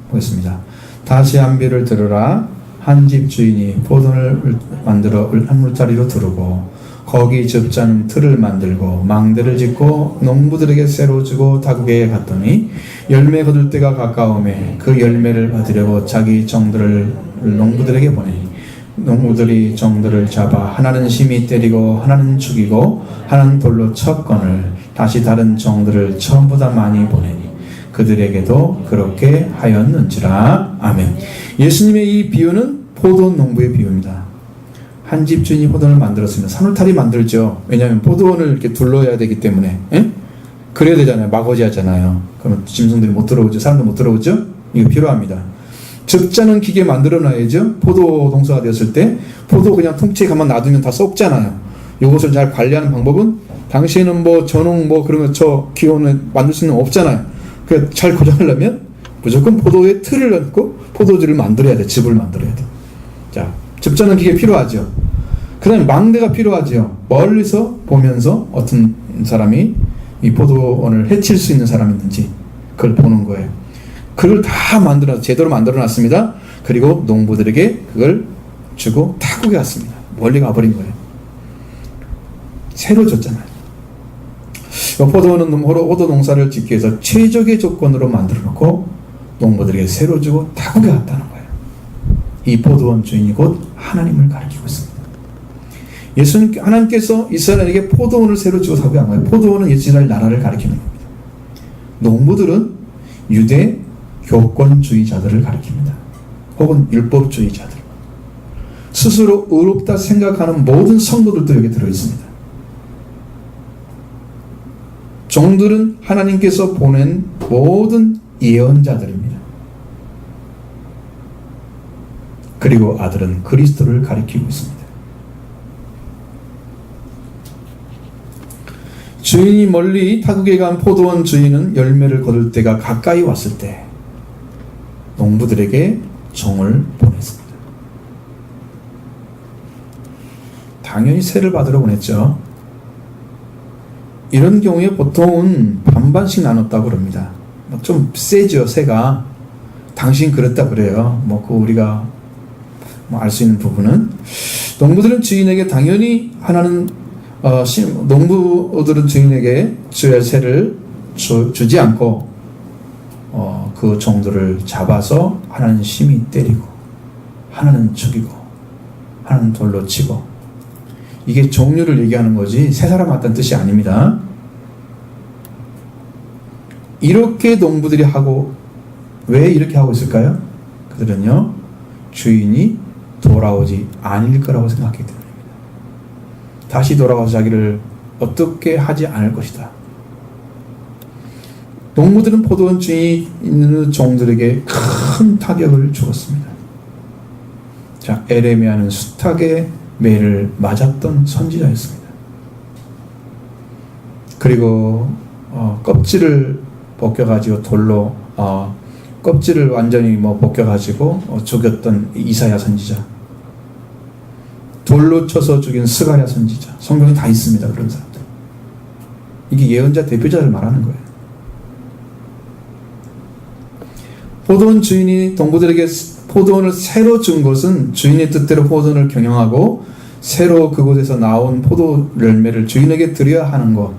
Speaker 1: 보겠습니다. 다시 한 비유를 들으라. 한 집 주인이 포도를 만들어 한 물자리로 두르고 거기 즙자는 틀을 만들고 망대를 짓고 농부들에게 새로 주고 다국에 갔더니 열매 거둘 때가 가까우매 그 열매를 받으려고 자기 정들을 농부들에게 보내니 농부들이 정들을 잡아 하나는 심히 때리고 하나는 죽이고 하나는 돌로 쳤거늘 다시 다른 정들을 처음보다 많이 보내니 그들에게도 그렇게 하였는지라. 아멘. 예수님의 이 비유는 포도원 농부의 비유입니다. 한 집 주인이 포도원을 만들었으면 산울타리 만들죠. 왜냐하면 포도원을 이렇게 둘러야 되기 때문에. 그래야 되잖아요. 마거지 하잖아요. 그러면 짐승들이 못 들어오죠. 사람도 못 들어오죠. 이거 필요합니다. 즙자는 기계 만들어놔야죠. 포도 동서가 되었을 때 포도 그냥 통째에 가만 놔두면 다 썩잖아요. 이것을 잘 관리하는 방법은 당시에는 뭐 전용 뭐 그런 거 저 기온을 만들 수 있는 거 없잖아요. 그 잘 고정하려면 무조건 포도에 틀을 넣고 포도주를 만들어야 돼. 즙을 만들어야 돼. 자, 즙자는 기계 필요하죠. 그 다음에 망대가 필요하죠. 멀리서 보면서 어떤 사람이 이 포도원을 해칠 수 있는 사람이 있는지 그걸 보는 거예요. 그걸 다 제대로 만들어 놨습니다. 그리고 농부들에게 그걸 주고 타국에 갔습니다. 멀리 가버린 거예요. 새로 줬잖아요. 포도원은 포도 농사를 짓기 위해서 최적의 조건으로 만들어 놓고 농부들에게 새로 주고 타국에 갔다는 거예요. 이 포도원 주인이 곧 하나님을 가리키고 있습니다. 하나님께서 이스라엘에게 포도원을 새로 주고 타국에 간 거예요. 포도원은 이스라엘 나라를 가리키는 겁니다. 농부들은 유대 교권주의자들을 가리킵니다. 혹은 율법주의자들. 스스로 의롭다 생각하는 모든 성도들도 여기 들어있습니다. 종들은 하나님께서 보낸 모든 예언자들입니다. 그리고 아들은 그리스도를 가리키고 있습니다. 주인이 멀리 타국에 간 포도원 주인은 열매를 거둘 때가 가까이 왔을 때 농부들에게 종을 보냈습니다. 당연히 세를 받으러 보냈죠. 이런 경우에 보통은 반반씩 나눴다고 그럽니다. 좀 세죠, 세가. 당신 그랬다 그래요. 우리가 알 수 있는 부분은. 농부들은 주인에게 당연히 농부들은 주인에게 주의 세를 주지 않고 그 종들을 잡아서 하나는 심히 때리고 하나는 죽이고 하나는 돌로 치고, 이게 종류를 얘기하는 거지 세 사람 같다는 뜻이 아닙니다. 이렇게 농부들이 하고, 왜 이렇게 하고 있을까요? 그들은요, 주인이 돌아오지 않을 거라고 생각하기 때문입니다. 다시 돌아와서 자기를 어떻게 하지 않을 것이다. 농부들은 포도원 주인이 있는 종들에게 큰 타격을 주었습니다. 자, 에레미야는 숫하게 매를 맞았던 선지자였습니다. 그리고 껍질을 벗겨가지고 돌로 껍질을 완전히 벗겨가지고 죽였던 이사야 선지자, 돌로 쳐서 죽인 스가랴 선지자, 성경에 다 있습니다. 그런 사람들. 이게 예언자 대표자를 말하는 거예요. 포도원 주인이 농부들에게 포도원을 새로 준 것은 주인의 뜻대로 포도원을 경영하고 새로 그곳에서 나온 포도 열매를 주인에게 드려야 하는 것,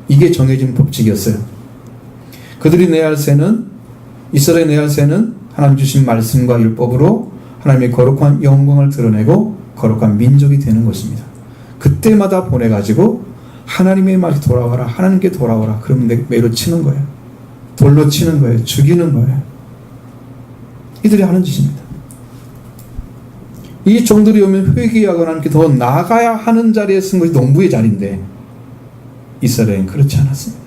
Speaker 1: 이게 정해진 법칙이었어요. 그들이 내야 할 세는, 이스라엘이 내야 할 세는 하나님 주신 말씀과 율법으로 하나님의 거룩한 영광을 드러내고 거룩한 민족이 되는 것입니다. 그때마다 보내가지고 하나님의 말이 돌아와라, 하나님께 돌아와라, 그러면 매로 치는 거예요. 돌로 치는 거예요. 죽이는 거예요. 이들이 하는 짓입니다. 이 종들이 오면 회개하고 하나님께 더 나아가야 하는 자리에 쓴 것이 농부의 자리인데, 이스라엘은 그렇지 않았습니다.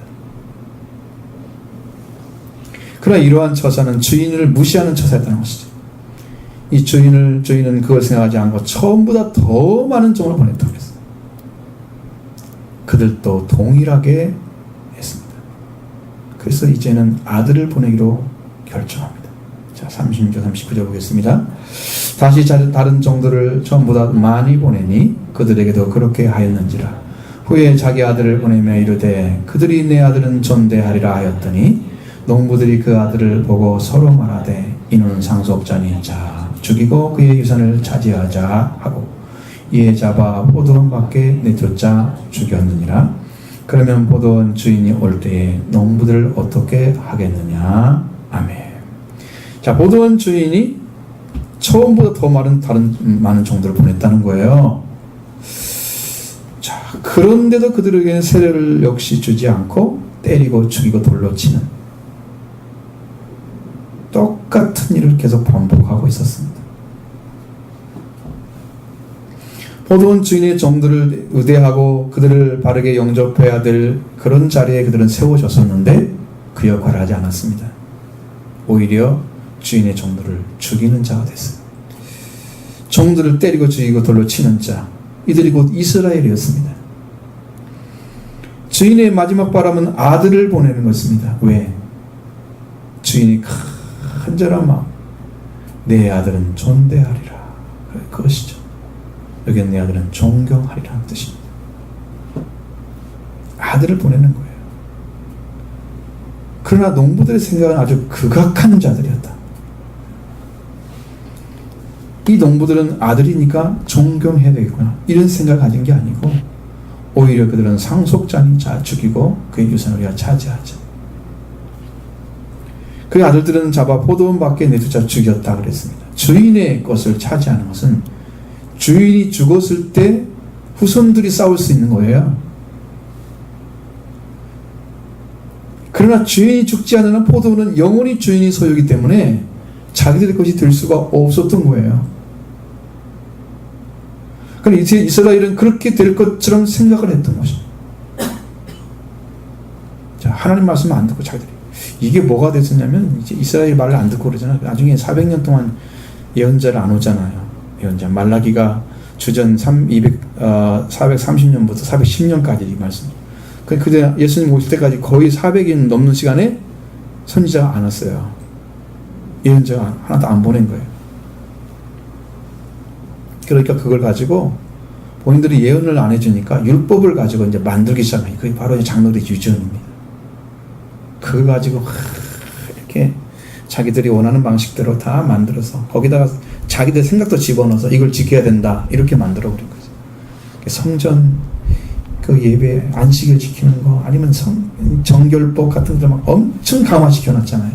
Speaker 1: 그러나 이러한 처사는 주인을 무시하는 처사였다는 것이죠. 이 주인은 그걸 생각하지 않고 처음보다 더 많은 종을 보냈다고 했어요. 그들도 동일하게 했습니다. 그래서 이제는 아들을 보내기로 결정합니다. 자, 36절 39절 보겠습니다. 다시 다른 종들을 전보다 많이 보내니 그들에게도 그렇게 하였는지라. 후에 자기 아들을 보내며 이르되 그들이 내 아들은 존대하리라 하였더니 농부들이 그 아들을 보고 서로 말하되 이는 상속자니 자 죽이고 그의 유산을 차지하자 하고 이에 잡아 포도원 밖에 내쫓아 죽였느니라. 그러면 포도원 주인이 올 때에 농부들을 어떻게 하겠느냐. 아멘. 자, 포도원 주인이 처음보다 더 많은 종들을 보냈다는 거예요. 자, 그런데도 그들에게는 세례를 역시 주지 않고 때리고 죽이고 돌로 치는 똑같은 일을 계속 반복하고 있었습니다. 포도원 주인의 종들을 의대하고 그들을 바르게 영접해야 될 그런 자리에 그들은 세워졌었는데 그 역할을 하지 않았습니다. 오히려 주인의 종들을 죽이는 자가 됐어요. 종들을 때리고 죽이고 돌로 치는 자, 이들이 곧 이스라엘이었습니다. 주인의 마지막 바람은 아들을 보내는 것입니다. 왜? 주인이 간절한 마음, 내 아들은 존대하리라. 그것이죠. 여기는 내 아들은 존경하리라는 뜻입니다. 아들을 보내는 거예요. 그러나 농부들의 생각은 아주 극악한 자들이었다. 이 농부들은 아들이니까 존경해야 되겠구나 이런 생각을 가진 게 아니고 오히려 그들은 상속자니 자 죽이고 그의 유산을 우리가 차지하자. 그의 아들들은 잡아 포도원 밖에 내쫓아 죽였다 그랬습니다. 주인의 것을 차지하는 것은 주인이 죽었을 때 후손들이 싸울 수 있는 거예요. 그러나 주인이 죽지 않는 한 포도원은 영원히 주인이 소유이기 때문에 자기들의 것이 될 수가 없었던 거예요. 그러나 이스라엘은 그렇게 될 것처럼 생각을 했던 것입니다. 자, 하나님 말씀을 안 듣고 자기들이 이게 뭐가 됐었냐면 이제 이스라엘 말을 안 듣고 그러잖아요. 나중에 400년 동안 예언자를 안 오잖아요. 예언자 말라기가 주전 430년부터 410년까지 이 말씀. 그때 예수님 오실 때까지 거의 400년 넘는 시간에 선지자가 안 왔어요. 예언자가 하나도 안 보낸 거예요. 그러니까 그걸 가지고 본인들이 예언을 안 해주니까 율법을 가지고 이제 만들기 시작해요. 그게 바로 장로들의 유전입니다. 그걸 가지고 이렇게 자기들이 원하는 방식대로 다 만들어서 거기다가 자기들 생각도 집어넣어서 이걸 지켜야 된다 이렇게 만들어 버린 거죠. 성전 그 예배 안식일 지키는 거 아니면 정결법 같은 것들 막 엄청 강화시켜 놨잖아요.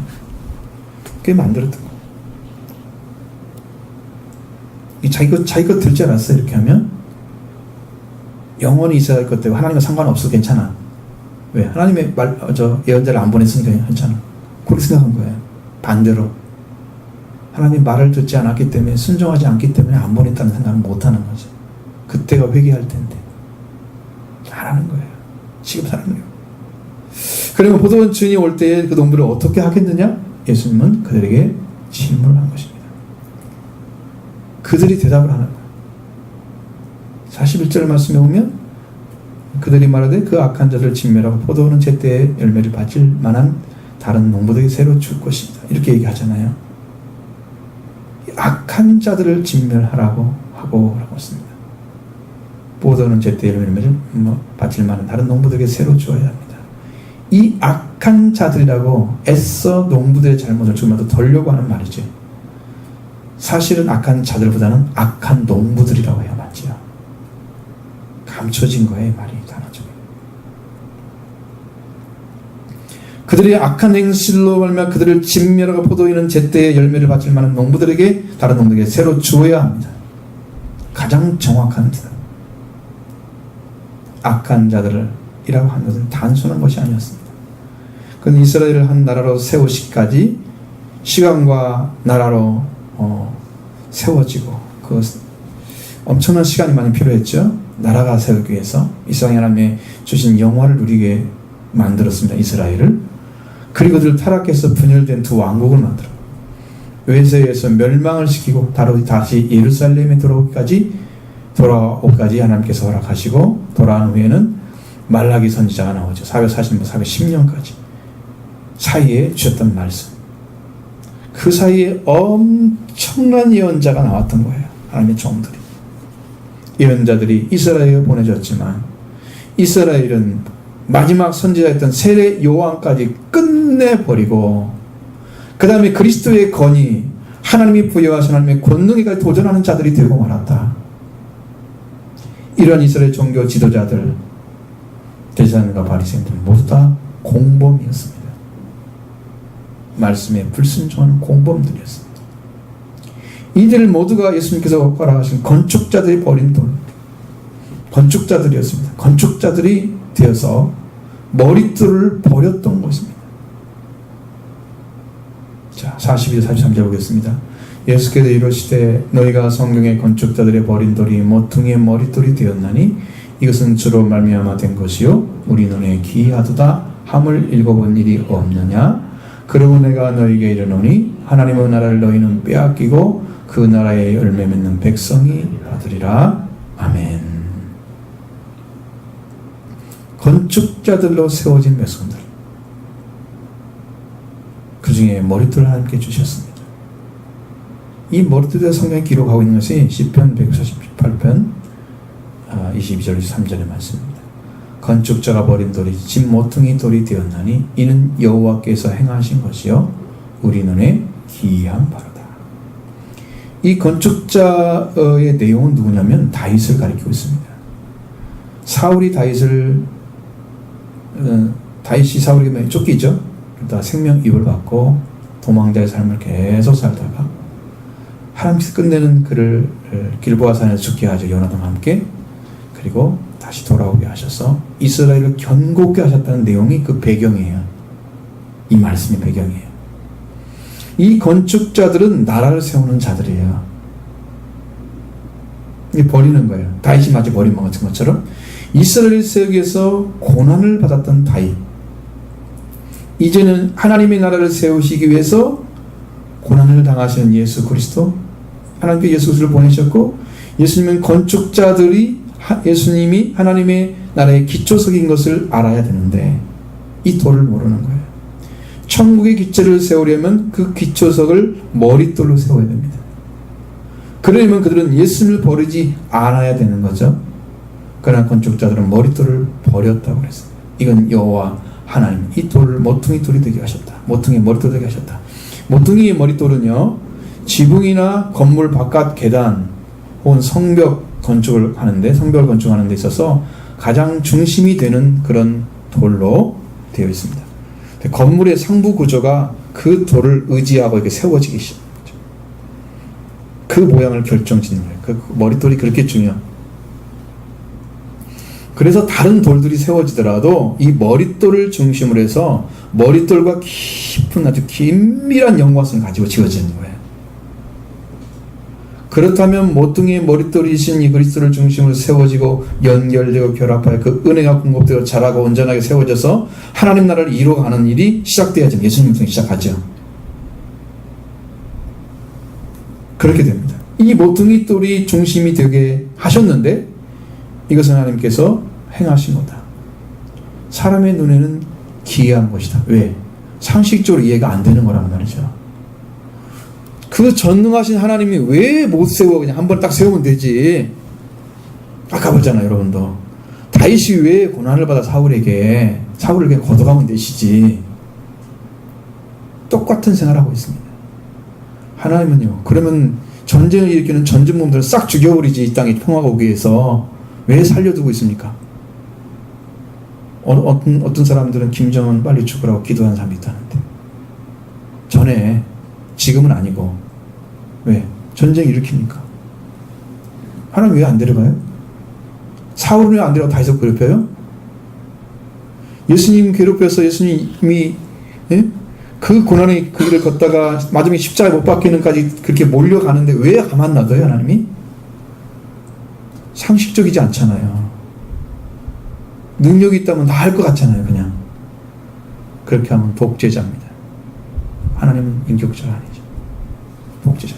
Speaker 1: 그게 만들었던 거. 자기 것 들지 않았어 이렇게 하면 영원히 있어야 할 것 때문에 하나님과 상관없어 괜찮아. 왜? 하나님의 예언자를 안 보냈으니까 괜찮아. 그렇게 생각한 거예요. 반대로 하나님 말을 듣지 않았기 때문에 순종하지 않기 때문에 안 보냈다는 생각을 못하는 거죠. 그때가 회개할 텐데 안 하는 거예요. 지금 하는 거예요. 그리고 포도원 주인이 올 때에 그 농부를 어떻게 하겠느냐? 예수님은 그들에게 질문을 한 것입니다. 그들이 대답을 하는 거예요. 41절 말씀에 보면 그들이 말하되 그 악한 자들을 진멸하고 포도원은 제때에 열매를 바칠 만한 다른 농부들에게 새로 줄 것입니다. 이렇게 얘기하잖아요. 악한 자들을 진멸하라고 하고 했습니다. 포도원은 제때에 열매를 바칠 만한 다른 농부들에게 새로 주어야 합니다. 이 악한 자들이라고 애써 농부들의 잘못을 조금이라도 덜려고 하는 말이죠. 사실은 악한 자들보다는 악한 농부들이라고 해야 맞지요. 감춰진 거예요, 말이 단어적으로. 그들의 악한 행실로 말미암아 그들을 진멸하고 포도원은 제때에 열매를 바칠 만한 농부들에게 다른 농부들에게 새로 주어야 합니다. 가장 정확한 뜻. 악한 자들이라고 하는 것은 단순한 것이 아니었습니다. 그건 이스라엘을 한 나라로 세우시기까지 시간과 나라로 세워지고 그 엄청난 시간이 많이 필요했죠. 나라가 세우기 위해서 이스라엘 하나님의 주신 영화를 누리게 만들었습니다. 이스라엘을. 그리고 그들 타락해서 분열된 두 왕국을 만들어 외세에서 멸망을 시키고 다시 예루살렘에 돌아오기까지 하나님께서 허락하시고 돌아온 후에는 말라기 선지자가 나오죠. 440년, 410년까지 사이에 주셨던 말씀. 그 사이에 엄청난 예언자가 나왔던 거예요. 하나님의 종들이. 예언자들이 이스라엘에 보내졌지만 이스라엘은 마지막 선지자였던 세례 요한까지 끝내버리고 그 다음에 그리스도의 권위, 하나님이 부여하신 하나님의 권능에까지 도전하는 자들이 되고 말았다. 이런 이스라엘 종교 지도자들, 대제사장과 바리새인들 모두 다 공범이었습니다. 말씀에 불순종하는 공범들이었습니다. 이들 모두가 예수님께서 허락하신 건축자들이 버린 돌, 건축자들이었습니다. 건축자들이 되어서 머릿돌을 버렸던 것입니다. 자, 42, 43절 보겠습니다. 예수께서 이르시되 너희가 성경의 건축자들의 버린 돌이 모퉁이의 머릿돌이 되었나니 이것은 주로 말미암아 된 것이요 우리 눈에 기이하도다 함을 읽어본 일이 없느냐. 그러고 내가 너희에게 이르노니 하나님의 나라를 너희는 빼앗기고 그 나라의 열매 맺는 백성이 받으리라. 아멘. 건축자들로 세워진 백성들, 그 중에 머릿돌을 하나님께 주셨습니다. 이 머릿돌에 성경에 기록하고 있는 것이 시편 148편 22절 3절의 말씀입니다. 건축자가 버린 돌이 집 모퉁이 돌이 되었나니 이는 여호와께서 행하신 것이요 우리 눈에 기이한 바로다. 이 건축자의 내용은 누구냐면 다윗을 가리키고 있습니다. 사울이 다윗이 사울에게 쫓기죠. 그러다 생명입을 받고 도망자의 삶을 계속 살다가 하나님께서 끝내는 그를 길보아 산에서 죽게 하죠. 요나단과 함께. 그리고 다시 돌아오게 하셔서 이스라엘을 견고케 하셨다는 내용이 그 배경이에요. 이 말씀의 배경이에요. 이 건축자들은 나라를 세우는 자들이에요. 버리는 거예요. 다윗이 마치 버린 것처럼 이스라엘을 세우기 위해서 고난을 받았던 다윗, 이제는 하나님의 나라를 세우시기 위해서 고난을 당하시는 예수 그리스도, 하나님께 예수 그리스도를 보내셨고 예수님은 예수님이 하나님의 나라의 기초석인 것을 알아야 되는데 이 도를 모르는 거예요. 천국의 기초를 세우려면 그 기초석을 머릿돌로 세워야 됩니다. 그러려면 그들은 예수님을 버리지 않아야 되는 거죠. 그러나 건축자들은 머릿돌을 버렸다고 그랬어요. 이건 여호와 하나님, 이 돌을 모퉁이 돌이 되게 하셨다. 모퉁이 머릿돌 되게 하셨다. 모퉁이의 머릿돌은요, 지붕이나 건물 바깥 계단 혹은 성벽 건축을 하는데, 성벽을 건축하는 데 있어서 가장 중심이 되는 그런 돌로 되어 있습니다. 건물의 상부 구조가 그 돌을 의지하고 이렇게 세워지기 시작합니다. 그 모양을 결정짓는 거예요. 그 머릿돌이 그렇게 중요해요. 그래서 다른 돌들이 세워지더라도 이 머릿돌을 중심으로 해서 머릿돌과 깊은 아주 긴밀한 연관성을 가지고 지어지는 거예요. 그렇다면 모퉁이의 머릿돌이신 이 그리스도를 중심으로 세워지고 연결되고 결합하여 그 은혜가 공급되고 자라고 온전하게 세워져서 하나님 나라를 이루어가는 일이 시작돼야죠. 예수님 통해 시작하죠. 그렇게 됩니다. 이 모퉁이 돌이 중심이 되게 하셨는데 이것은 하나님께서 행하신 거다. 사람의 눈에는 기이한 것이다. 왜? 상식적으로 이해가 안 되는 거란 말이죠. 그 전능하신 하나님이 왜 못 세워? 그냥 한 번 딱 세우면 되지. 아까 보잖아요, 여러분도. 다윗이 왜 고난을 받아 사울을 그냥 걷어가면 되시지. 똑같은 생각을 하고 있습니다. 하나님은요, 그러면 전쟁을 일으키는 전쟁범들을 싹 죽여버리지, 이 땅에 평화가 오기 위해서. 왜 살려두고 있습니까? 어떤 사람들은 김정은 빨리 죽으라고 기도하는 사람이 있다는데. 전에, 지금은 아니고. 왜? 전쟁 일으키니까. 하나님 왜 안 데려가요? 사울은 왜 안 데려가 다윗을 괴롭혀요? 예수님 괴롭혀서 예수님이 그 고난의 그 길을 걷다가 마지막에 십자가에 못 박히는까지 그렇게 몰려가는데 왜 가만 놔둬요, 하나님이? 상식적이지 않잖아요. 능력이 있다면 다 할 것 같잖아요, 그냥. 그렇게 하면 독재자입니다. 하나님은 인격자가 아니죠. 독재자.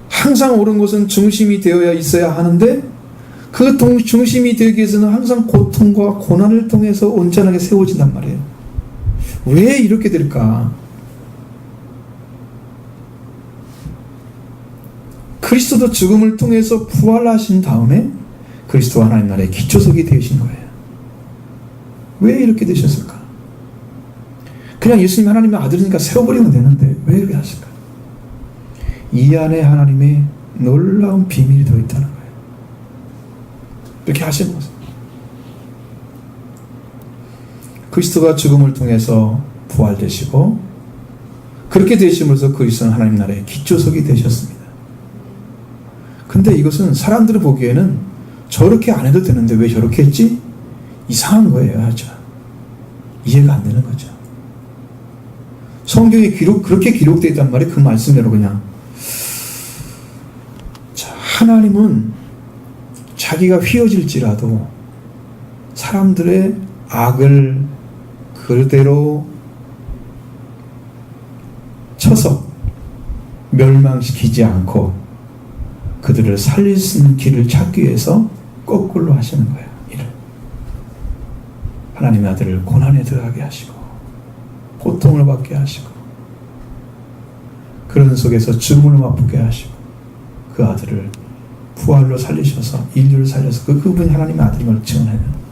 Speaker 1: 항상 옳은 것은 중심이 되어야 있어야 하는데 그 중심이 되기 위해서는 항상 고통과 고난을 통해서 온전하게 세워진단 말이에요. 왜 이렇게 될까? 그리스도도 죽음을 통해서 부활하신 다음에 그리스도와 하나님 나라의 기초석이 되신 거예요. 왜 이렇게 되셨을까? 그냥 예수님 하나님의 아들이니까 세워버리면 되는데 왜 이렇게 하실까? 이 안에 하나님의 놀라운 비밀이 들어있다는 거예요. 이렇게 하시는 거죠. 그리스도가 죽음을 통해서 부활되시고 그렇게 되심으로써 그리스도는 하나님 나라의 기초석이 되셨습니다. 근데 이것은 사람들이 보기에는 저렇게 안 해도 되는데 왜 저렇게 했지? 이상한 거예요. 아주 이해가 안 되는 거죠. 성경에 그렇게 기록되어 있단 말이에요. 그 말씀대로 그냥. 자, 하나님은 자기가 휘어질지라도 사람들의 악을 그대로 쳐서 멸망시키지 않고 그들을 살릴 수 있는 길을 찾기 위해서 거꾸로 하시는 거예요. 이를. 하나님의 아들을 고난에 들어가게 하시고 고통을 받게 하시고 그런 속에서 죽음을 맛보게 하시고 그 아들을 부활로 살리셔서 인류를 살려서 그분이 하나님의 아들임을 증언해요.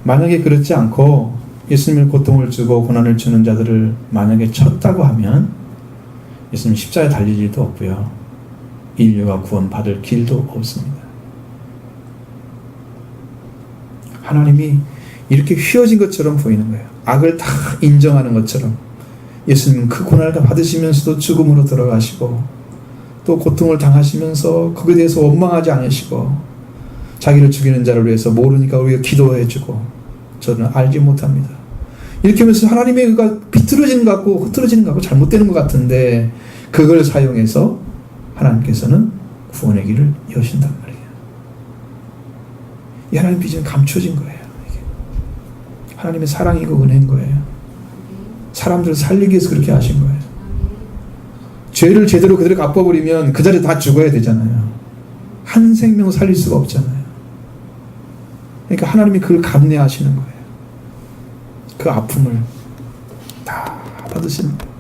Speaker 1: 만약에 그렇지 않고 예수님을 고통을 주고 고난을 주는 자들을 만약에 쳤다고 하면 예수님 십자가에 달릴 일도 없고요. 인류가 구원받을 길도 없습니다. 하나님이 이렇게 휘어진 것처럼 보이는 거예요. 악을 다 인정하는 것처럼 예수님은 그 고난을 받으시면서도 죽음으로 들어가시고 또 고통을 당하시면서 거기에 대해서 원망하지 않으시고 자기를 죽이는 자를 위해서 모르니까 우리가 기도해주고 저는 알지 못합니다. 이렇게 하면서 하나님의 의가 비틀어지는 것 같고 흐트러지는 것 같고 잘못되는 것 같은데 그걸 사용해서 하나님께서는 구원의 길을 여신단 말이에요. 이 하나님 비전이 감춰진 거예요. 이게. 하나님의 사랑이고 은혜인 거예요. 사람들을 살리기 위해서 그렇게 하신 거예요. 죄를 제대로 그대로 갚아버리면 그 자리에 다 죽어야 되잖아요. 한 생명 살릴 수가 없잖아요. 그러니까 하나님이 그걸 감내하시는 거예요. 그 아픔을 다 받으시는 거예요.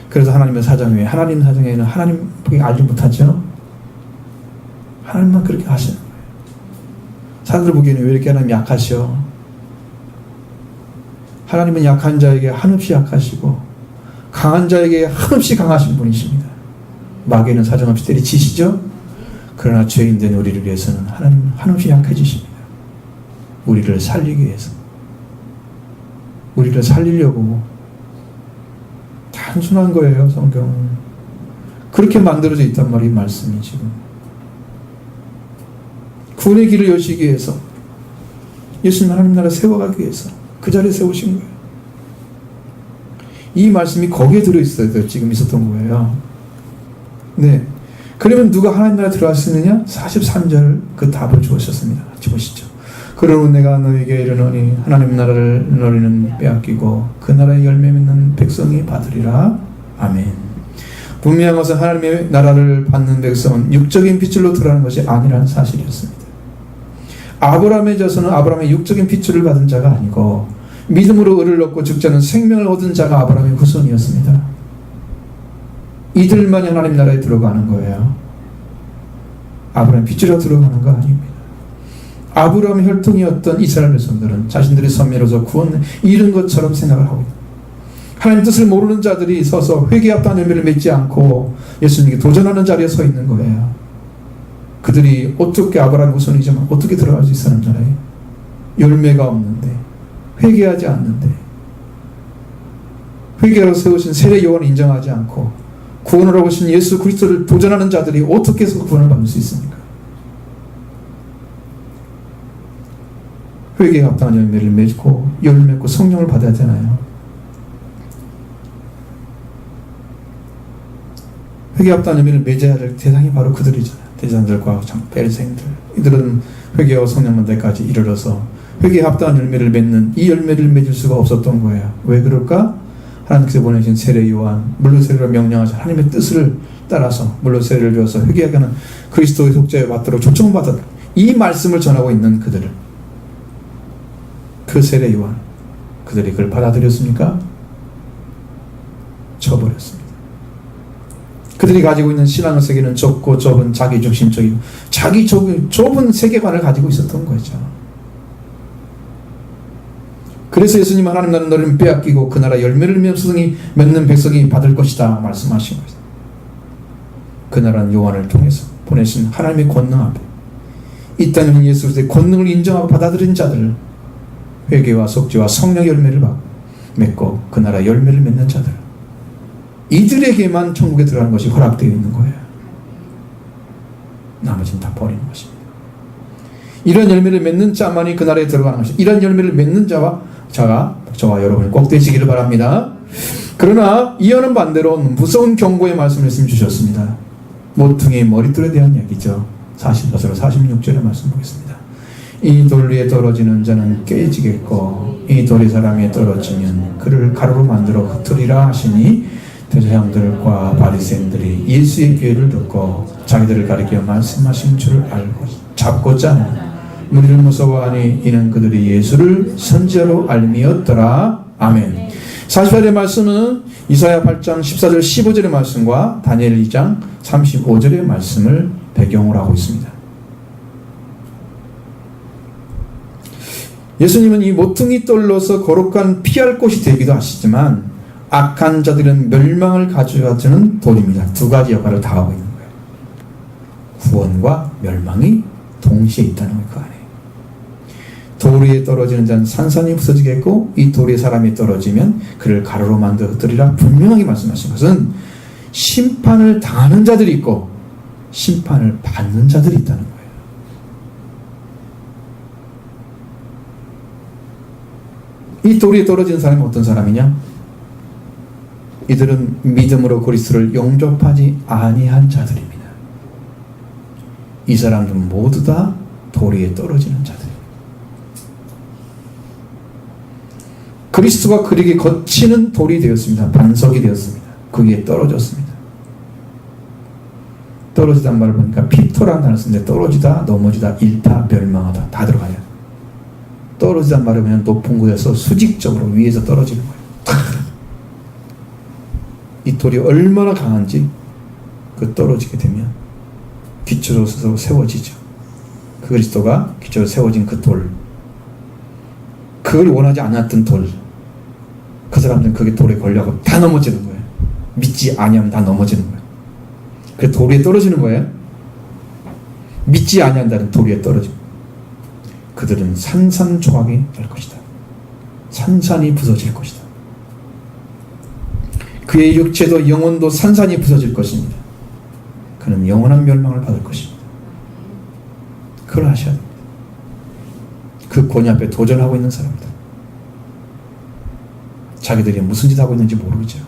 Speaker 1: 그래서 하나님의 사정에 하나님 사정에는 하나님 보기 알지 못하죠. 하나님만 그렇게 하시는 거예요. 사람들 보기에는 왜 이렇게 하나님 약하셔? 하나님은 약한 자에게 한없이 약하시고 강한 자에게 한없이 강하신 분이십니다. 마귀는 사정없이 때리치시죠. 그러나 죄인된 우리를 위해서는 하나님은 한없이 약해지십니다. 우리를 살리기 위해서. 우리를 살리려고. 단순한 거예요. 성경은. 그렇게 만들어져 있단 말이에요. 말씀이 지금. 구원의 길을 여시기 위해서 예수님 하나님 나라 세워가기 위해서 그 자리에 세우신 거예요. 이 말씀이 거기에 들어있어야 지금 있었던 거예요. 네. 그러면 누가 하나님 나라에 들어왔느냐? 43절 그 답을 주셨습니다. 같이 보시죠. 그러므로 내가 너에게 이르노니 하나님 나라를 너희는 빼앗기고 그 나라의 열매 맺는 백성이 받으리라. 아멘. 분명한 것은 하나님의 나라를 받는 백성은 육적인 핏줄로 들어가는 것이 아니라는 사실이었습니다. 아브라함의 자손은 아브라함의 육적인 핏줄을 받은 자가 아니고 믿음으로 의를 얻고 죽지 않은 생명을 얻은 자가 아브라함의 후손이었습니다. 이들만이 하나님 나라에 들어가는 거예요. 아브라함의 핏줄로 들어가는 거 아닙니다. 아브라함의 혈통이었던 이스라엘 백성들은 자신들의 선미로서 구원을 잃은 것처럼 생각을 하고 있다. 하나님 뜻을 모르는 자들이 서서 회개에 합당한 열매를 맺지 않고 예수님께 도전하는 자리에 서 있는 거예요. 그들이 어떻게 아브라함의 후손이지만 어떻게 들어갈 수 있었는 나라에 열매가 없는데 회개하지 않는데 회개하러 세우신 세례 요한을 인정하지 않고 구원을 하고 오신 예수 그리스도를 도전하는 자들이 어떻게 해서 구원을 받을 수 있습니까? 회개에 합당한 열매를 맺고 열매 맺고 성령을 받아야 되나요? 회개에 합당한 열매를 맺어야 할 대상이 바로 그들이잖아요. 대장들과 바리새인들. 이들은 회개와 성령 만들까지 이르러서 회개에 합당한 열매를 맺는 이 열매를 맺을 수가 없었던 거예요. 왜 그럴까? 하나님께서 보내신 세례 요한 물로 세례를 명령하신 하나님의 뜻을 따라서 물로 세례를 주어서 회개하게 하는 그리스도의 속죄에 받도록 초청받았다. 이 말씀을 전하고 있는 그들을 그 세례 요한, 그들이 그걸 받아들였습니까? 쳐버렸습니다. 그들이 가지고 있는 신앙의 세계는 좁고 좁은 자기중심적이고 자기 좁은 세계관을 가지고 있었던 거죠. 그래서 예수님, 하나님 나라는 너희는 빼앗기고 그 나라 열매를 맺는 백성이 받을 것이다 말씀하신 거예요. 그 나라는 요한을 통해서 보내신 하나님의 권능 앞에 이 땅에 예수 그리스도의 권능을 인정하고 받아들인 자들, 회개와 속죄와 성령 열매를 맺고 그 나라 열매를 맺는 자들, 이들에게만 천국에 들어가는 것이 허락되어 있는 거예요. 나머지는 다 버리는 것입니다. 이런 열매를 맺는 자만이 그 나라에 들어가는 것입니다. 이런 열매를 맺는 저와 여러분이 꼭 되시기를 바랍니다. 그러나 이어는 반대로 무서운 경고의 말씀을 주셨습니다. 모퉁이의 머릿돌에 대한 얘기죠. 46절의 말씀 보겠습니다. 이 돌 위에 떨어지는 자는 깨지겠고 이 돌이 사람에 떨어지면 그를 가루로 만들어 흩으리라 하시니 대제사장들과 바리새인들이 예수의 기회를 듣고 자기들을 가리켜 말씀하신 줄 알고 잡고자 무리를 무서워하니 이는 그들이 예수를 선지자로 알미었더라. 아멘. 48절의 말씀은 이사야 8장 14절 15절의 말씀과 다니엘 2장 35절의 말씀을 배경으로 하고 있습니다. 예수님은 이 모퉁이 돌로서 거룩한 피할 곳이 되기도 하시지만 악한 자들은 멸망을 가져가주는 돌입니다. 두 가지 역할을 다 하고 있는 거예요. 구원과 멸망이 동시에 있다는 거예요. 그 안에 돌 위에 떨어지는 자는 산산이 부서지겠고 이 돌 위에 사람이 떨어지면 그를 가루로 만들어 흩으리라 분명하게 말씀하신 것은 심판을 당하는 자들이 있고 심판을 받는 자들이 있다는 거예요. 이 돌 위에 떨어지는 사람이 어떤 사람이냐? 이들은 믿음으로 그리스도를 영접하지 아니한 자들입니다. 이 사람들은 모두 다 돌 위에 떨어지는 자들입니다. 그리스도가 그에게 거치는 돌이 되었습니다. 반석이 되었습니다. 그 위에 떨어졌습니다. 떨어지단 말을 보니까 피토라는 단어를 쓰는데 떨어지다, 넘어지다, 잃다, 멸망하다 다 들어가요. 떨어지단 말을 그냥 높은 곳에서 수직적으로 위에서 떨어지는 거예요. 이 돌이 얼마나 강한지 그 떨어지게 되면 기초로 세워지죠. 그 그리스도가 기초로 세워진 그 돌, 그걸 원하지 않았던 돌, 그 사람들은 그게 돌에 걸려서 다 넘어지는 거예요. 믿지 아니하면 다 넘어지는 거예요. 그 돌 위에 떨어지는 거예요. 믿지 아니한다는 돌 위에 떨어지고 그들은 산산조각이 될 것이다. 산산이 부서질 것이다. 그의 육체도 영혼도 산산이 부서질 것입니다. 그는 영원한 멸망을 받을 것입니다. 그걸 아셔야 됩니다. 그 권위 앞에 도전하고 있는 사람들, 자기들이 무슨 짓 하고 있는지 모르죠.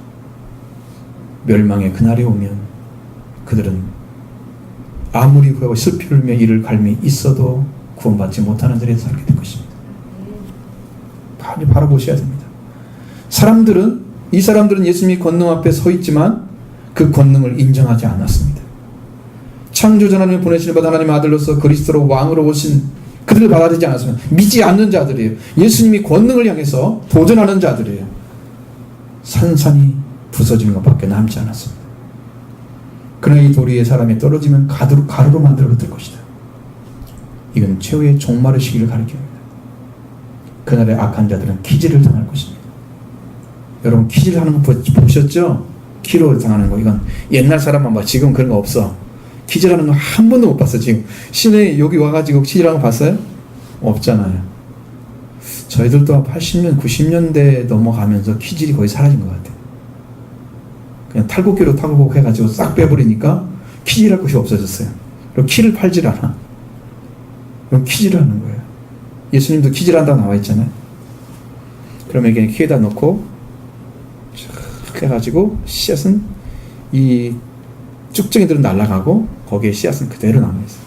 Speaker 1: 멸망의 그날이 오면 그들은 아무리 후회하고 슬피 울며 이를 갈미 있어도 구원받지 못하는 자리에 살게 될 것입니다. 바로 보셔야 됩니다. 이 사람들은 예수님의 권능 앞에 서 있지만 그 권능을 인정하지 않았습니다. 창조자 하나님이 보내신 바 하나님의 아들로서 그리스도로 왕으로 오신 그들을 받아들이지 않았습니다. 믿지 않는 자들이에요. 예수님이 권능을 향해서 도전하는 자들이에요. 산산이 부서지는 것밖에 남지 않았습니다. 그러나 이 돌 위에 사람이 떨어지면 가루로 만들어 흩을 것이다. 이건 최후의 종말의 시기를 가리킵니다. 그날의 악한 자들은 키질을 당할 것입니다. 여러분 키질 하는 거 보셨죠? 키로 당하는 거. 이건 옛날 사람만 봐. 지금 그런 거 없어. 키질 하는 거 한 번도 못 봤어. 지금 시내에 여기 와가지고 키질하는 거 봤어요? 없잖아요. 저희들도 80년 90년대 넘어가면서 키질이 거의 사라진 것 같아요. 그냥 탈곡기로 탈곡 해가지고 싹 빼버리니까 키질할 것이 없어졌어요. 그리고 키를 팔질 않아. 그럼 키질을 하는 거예요. 예수님도 키질한다고 나와 있잖아요. 그러면 이게 키에다 넣고 쭉 해가지고 씨앗은 이 쭉정이들은 날아가고 거기에 씨앗은 그대로 남아있어요.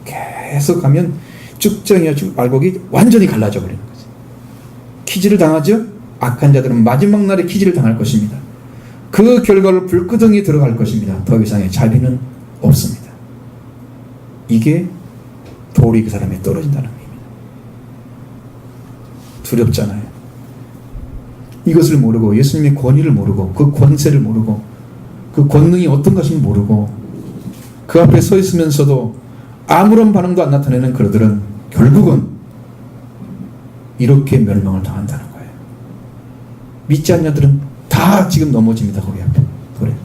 Speaker 1: 계속 가면 쭉정이와 알곡이 완전히 갈라져 버리는 거죠. 키질을 당하죠? 악한 자들은 마지막 날에 키질을 당할 것입니다. 그 결과로 불구덩이에 들어갈 것입니다. 더 이상의 자비는 없습니다. 이게 돌이 그 사람에 떨어진다는 의미입니다. 두렵잖아요. 이것을 모르고 예수님의 권위를 모르고 그 권세를 모르고 그 권능이 어떤 것인지 모르고 그 앞에 서 있으면서도 아무런 반응도 안 나타내는 그들은 결국은 이렇게 멸망을 당한다는 거예요. 믿지 않는 자들은 다 지금 넘어집니다. 거기 앞에. 그래.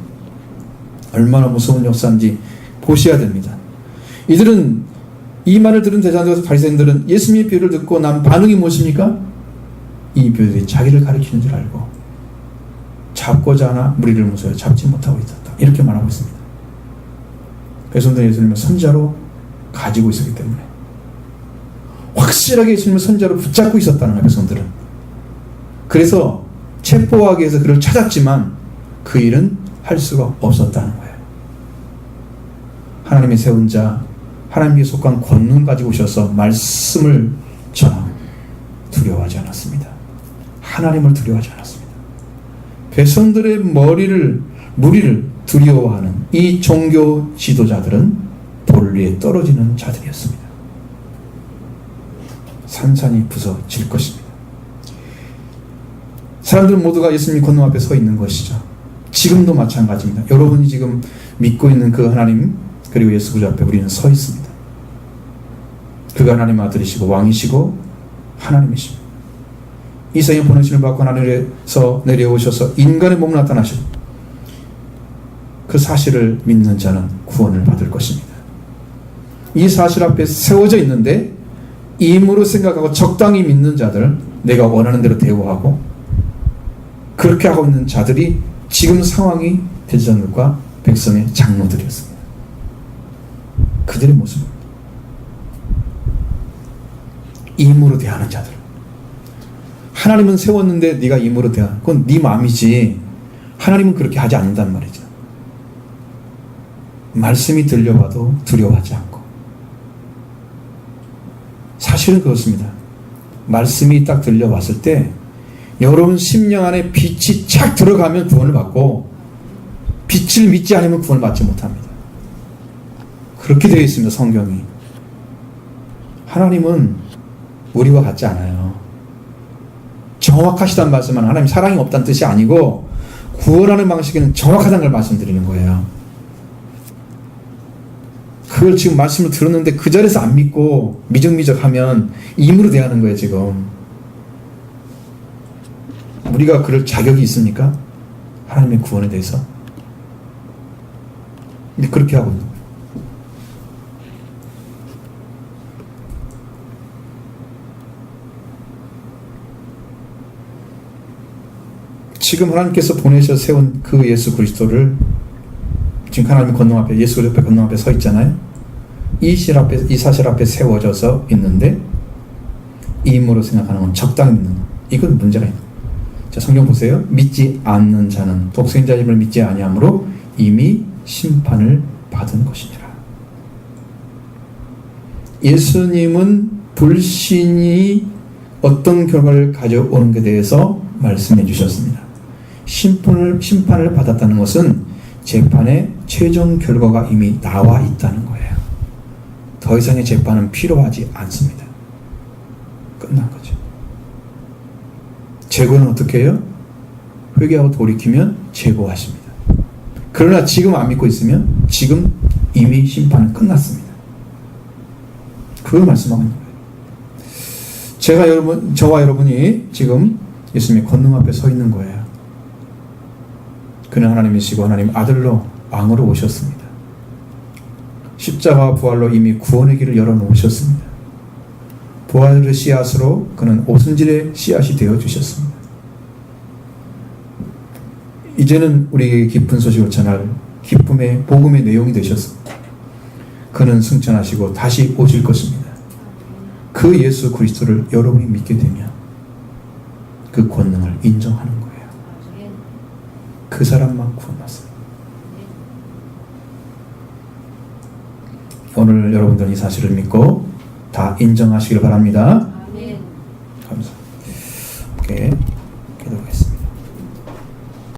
Speaker 1: 얼마나 무서운 역사인지 보셔야 됩니다. 이들은 이 말을 들은 대사들과 바리새인들은 예수님의 비유를 듣고 난 반응이 무엇입니까? 이 비유들이 자기를 가리키는 줄 알고 잡고자 하나 무리를 무서워 잡지 못하고 있었다. 이렇게 말하고 있습니다. 백성들은 예수님을 선자로 가지고 있었기 때문에 확실하게 예수님을 선자로 붙잡고 있었다는 거예요. 백성들은. 그래서 체포하기 위해서 그를 찾았지만 그 일은 할 수가 없었다는 거예요. 하나님이 세운 자, 하나님께 속한 권능 가지고 오셔서 말씀을 전하고 두려워하지 않았습니다. 하나님을 두려워하지 않았습니다. 백성들의 무리를 두려워하는 이 종교 지도자들은 돌 위에 떨어지는 자들이었습니다. 산산이 부서질 것입니다. 사람들은 모두가 예수님 권능 앞에 서 있는 것이죠. 지금도 마찬가지입니다. 여러분이 지금 믿고 있는 그 하나님 그리고 예수 그리스도 앞에 우리는 서 있습니다. 그가 하나님 아들이시고 왕이시고 하나님이십니다. 이 세상에 보내심을 받고 하나님에서 내려오셔서 인간의 몸을 나타나시고 그 사실을 믿는 자는 구원을 받을 것입니다. 이 사실 앞에 세워져 있는데 임으로 생각하고 적당히 믿는 자들, 내가 원하는 대로 대우하고 그렇게 하고 있는 자들이 지금 상황이 대제사장들과 백성의 장로들이었습니다. 그들의 모습입니다. 임으로 대하는 자들. 하나님은 세웠는데 네가 임으로 대하. 그건 네 마음이지. 하나님은 그렇게 하지 않는단 말이죠. 말씀이 들려와도 두려워하지 않고. 사실은 그렇습니다. 말씀이 딱 들려왔을 때 여러분 심령 안에 빛이 착 들어가면 구원을 받고 빛을 믿지 않으면 구원을 받지 못합니다. 그렇게 되어 있습니다. 성경이. 하나님은 우리와 같지 않아요. 정확하시다는 말씀은 하나님 사랑이 없다는 뜻이 아니고 구원하는 방식에는 정확하다는 걸 말씀드리는 거예요. 그걸 지금 말씀을 들었는데 그 자리에서 안 믿고 미적미적하면 임으로 대하는 거예요. 지금 우리가 그럴 자격이 있습니까? 하나님의 구원에 대해서. 근데 그렇게 하고 있는 거예요. 지금 하나님께서 보내셔 세운 그 예수 그리스도를 지금 하나님의 권능 앞에, 예수 그리스도 권능 앞에 서 있잖아요. 이 사실 앞에 세워져서 있는데 임으로 생각하는 건 적당히 믿는 거. 이건 문제가 있는 거예요. 자, 성경 보세요. 믿지 않는 자는 독생자임을 믿지 아니하므로 이미 심판을 받은 것이니라. 예수님은 불신이 어떤 결과를 가져오는 것에 대해서 말씀해 주셨습니다. 심판을 받았다는 것은 재판의 최종 결과가 이미 나와 있다는 거예요. 더 이상의 재판은 필요하지 않습니다. 끝난 거죠. 재고는 어떻게 해요? 회개하고 돌이키면 재고하십니다. 그러나 지금 안 믿고 있으면 지금 이미 심판은 끝났습니다. 그걸 말씀하고 있는 거예요. 저와 여러분이 지금 예수님의 권능 앞에 서 있는 거예요. 그는 하나님이시고 하나님 아들로 왕으로 오셨습니다. 십자가와 부활로 이미 구원의 길을 열어놓으셨습니다. 부활의 씨앗으로 그는 오순절의 씨앗이 되어주셨습니다. 이제는 우리에게 기쁜 소식을 전할 기쁨의 복음의 내용이 되셨습니다. 그는 승천하시고 다시 오실 것입니다. 그 예수 그리스도를 여러분이 믿게 되면 그 권능을 인정하는 거예요. 그 사람만 구원받습니다. 오늘 여러분들은 이 사실을 믿고 다 인정하시길 바랍니다.